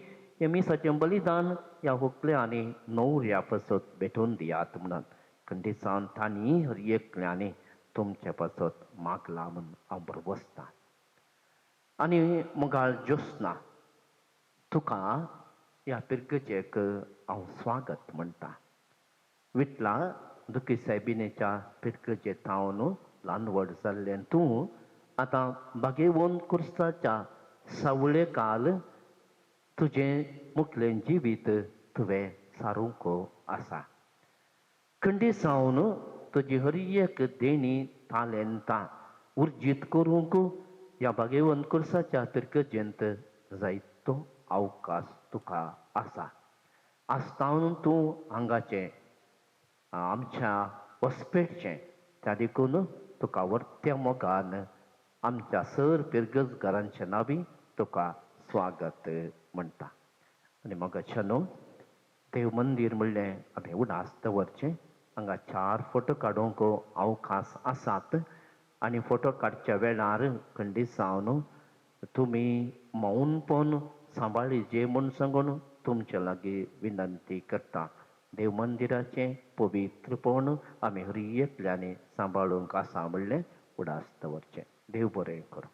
हे मिसाचें बलिदान ह्या व्हंकले आनी न्हवऱ्या पासत भेटून दियात म्हणून. खंडीसान तांणी हर एकल्यानी तुमचे पासत मागला म्हूण हांव बरो बसतां. आनी मोगाळ ज्योत्स्ना तुका ह्या पिरगेचेक हांव स्वागत म्हणटा. विटला दुखी सायबिणेच्या पिरगेचे तावन ल्हान व्हड जाल्लें तूं आतां बागेवन कुर्साच्या सावळे काल तुजें मुखलें जिवीत तुवें सारूंक आसा. खंडी सावन तुजी हर एक देणी तालेंतां उर्जीत करूंक ह्या बागेवन कुर्साच्या पिरगेचेंत जायतो अवकाश तुका आसा. आसतावन तूं हांगाचें आमच्या वसपेटचें त्या देखून तुका वर्त्या मोगान आमच्या सर पिरगजगारांच्या नांवी तुका स्वागत म्हणटा. आनी मोगाच्या न्हू देव मंदीर म्हणलें आमी उडास दवरचें. हांगा 4 फोटो काडूंक अवकाश आसात आनी फोटो काडच्या वेळार खंडी सावन तुमी मौनपण सांबाळीचे म्हूण सांगून तुमचे लागीं विनंती करता. देव मंदिराचें पवित्रपण आमी हर एकल्यानी सांबाळूंक आसा म्हणलें उडास दवरचें. देव बरें करूं.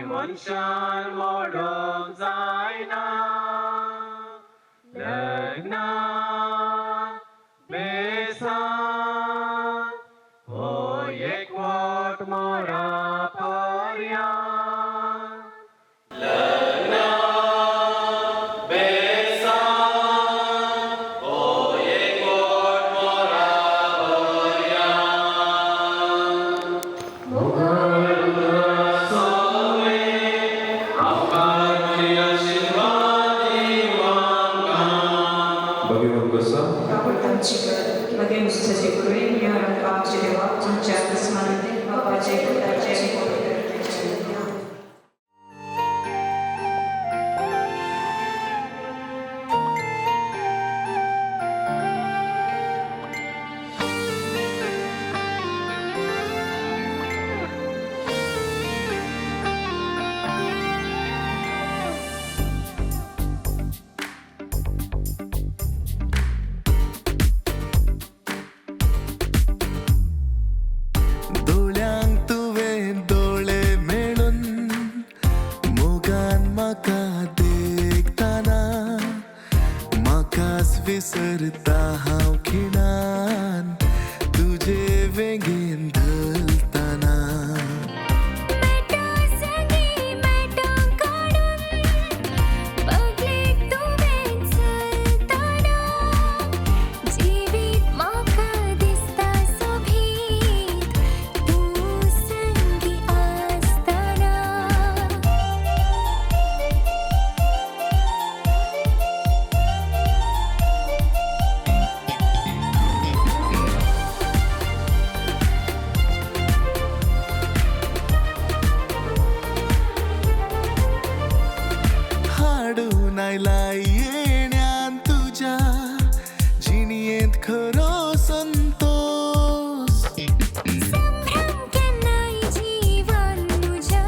मनशान मोडोंक जायना लग्ना बेसान हो एकवट मोरा पर्यंत लग्ना बेसान हो एकवट मोरा Bagaimana saja kering yang rangkap jadi waktu mencari semangat Bapa jadi jadi विसरता हांव खिणान तुजे वेगेन धलताना म्हाका दिसता सोबीत तूं संगी आठवून आयला येण्यान तुझ्या जिणयेंत खरो संतोष संभ्रम केन्नाय जीवन तुझ्या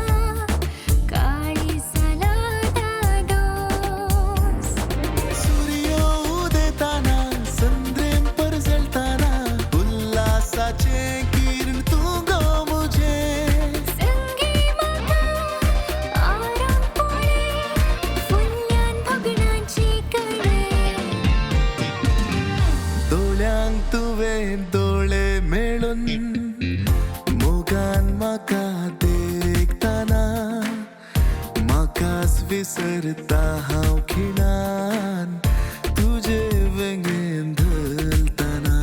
काळीसाला दादोस सूर्य उदेताना संद्रेम परजळताना उल्हासाचे किरण तू गो मुझे संगी म्हाका आराम पळे फुल्यान भगणाची कळे दोळ्यांक तुवें दोळे मेळून मोगान म्हाका देखताना म्हाकाच विसरता हांव खिणान तुजे वेंगेन धरताना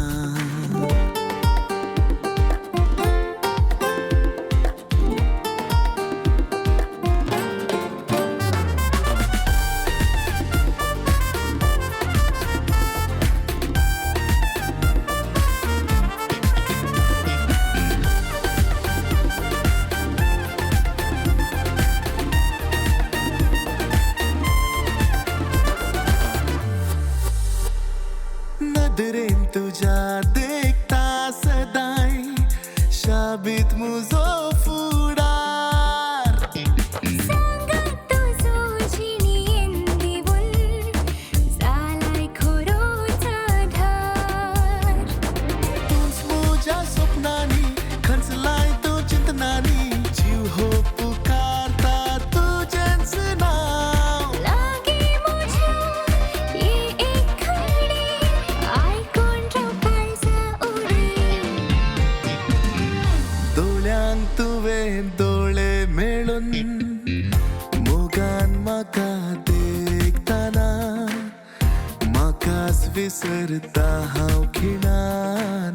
नदरेन तुझ्या देखता सदाय शाबीत मुजो फुडार सांगात तुजो जिणयेन दिवून जालाय खरोच आधार तूच म्हज्या स्वप्नांनी खंचलाय तूं चिंतनांनी जीव हो पुकारता तुजेंच नांव लागी म्हज्या ये एक खडी आयकून रावपायचा उडी दोळ्यांक तुवें दोळे मेळून मोगान म्हाका देखताना म्हाकाच विसरता हांव खिणान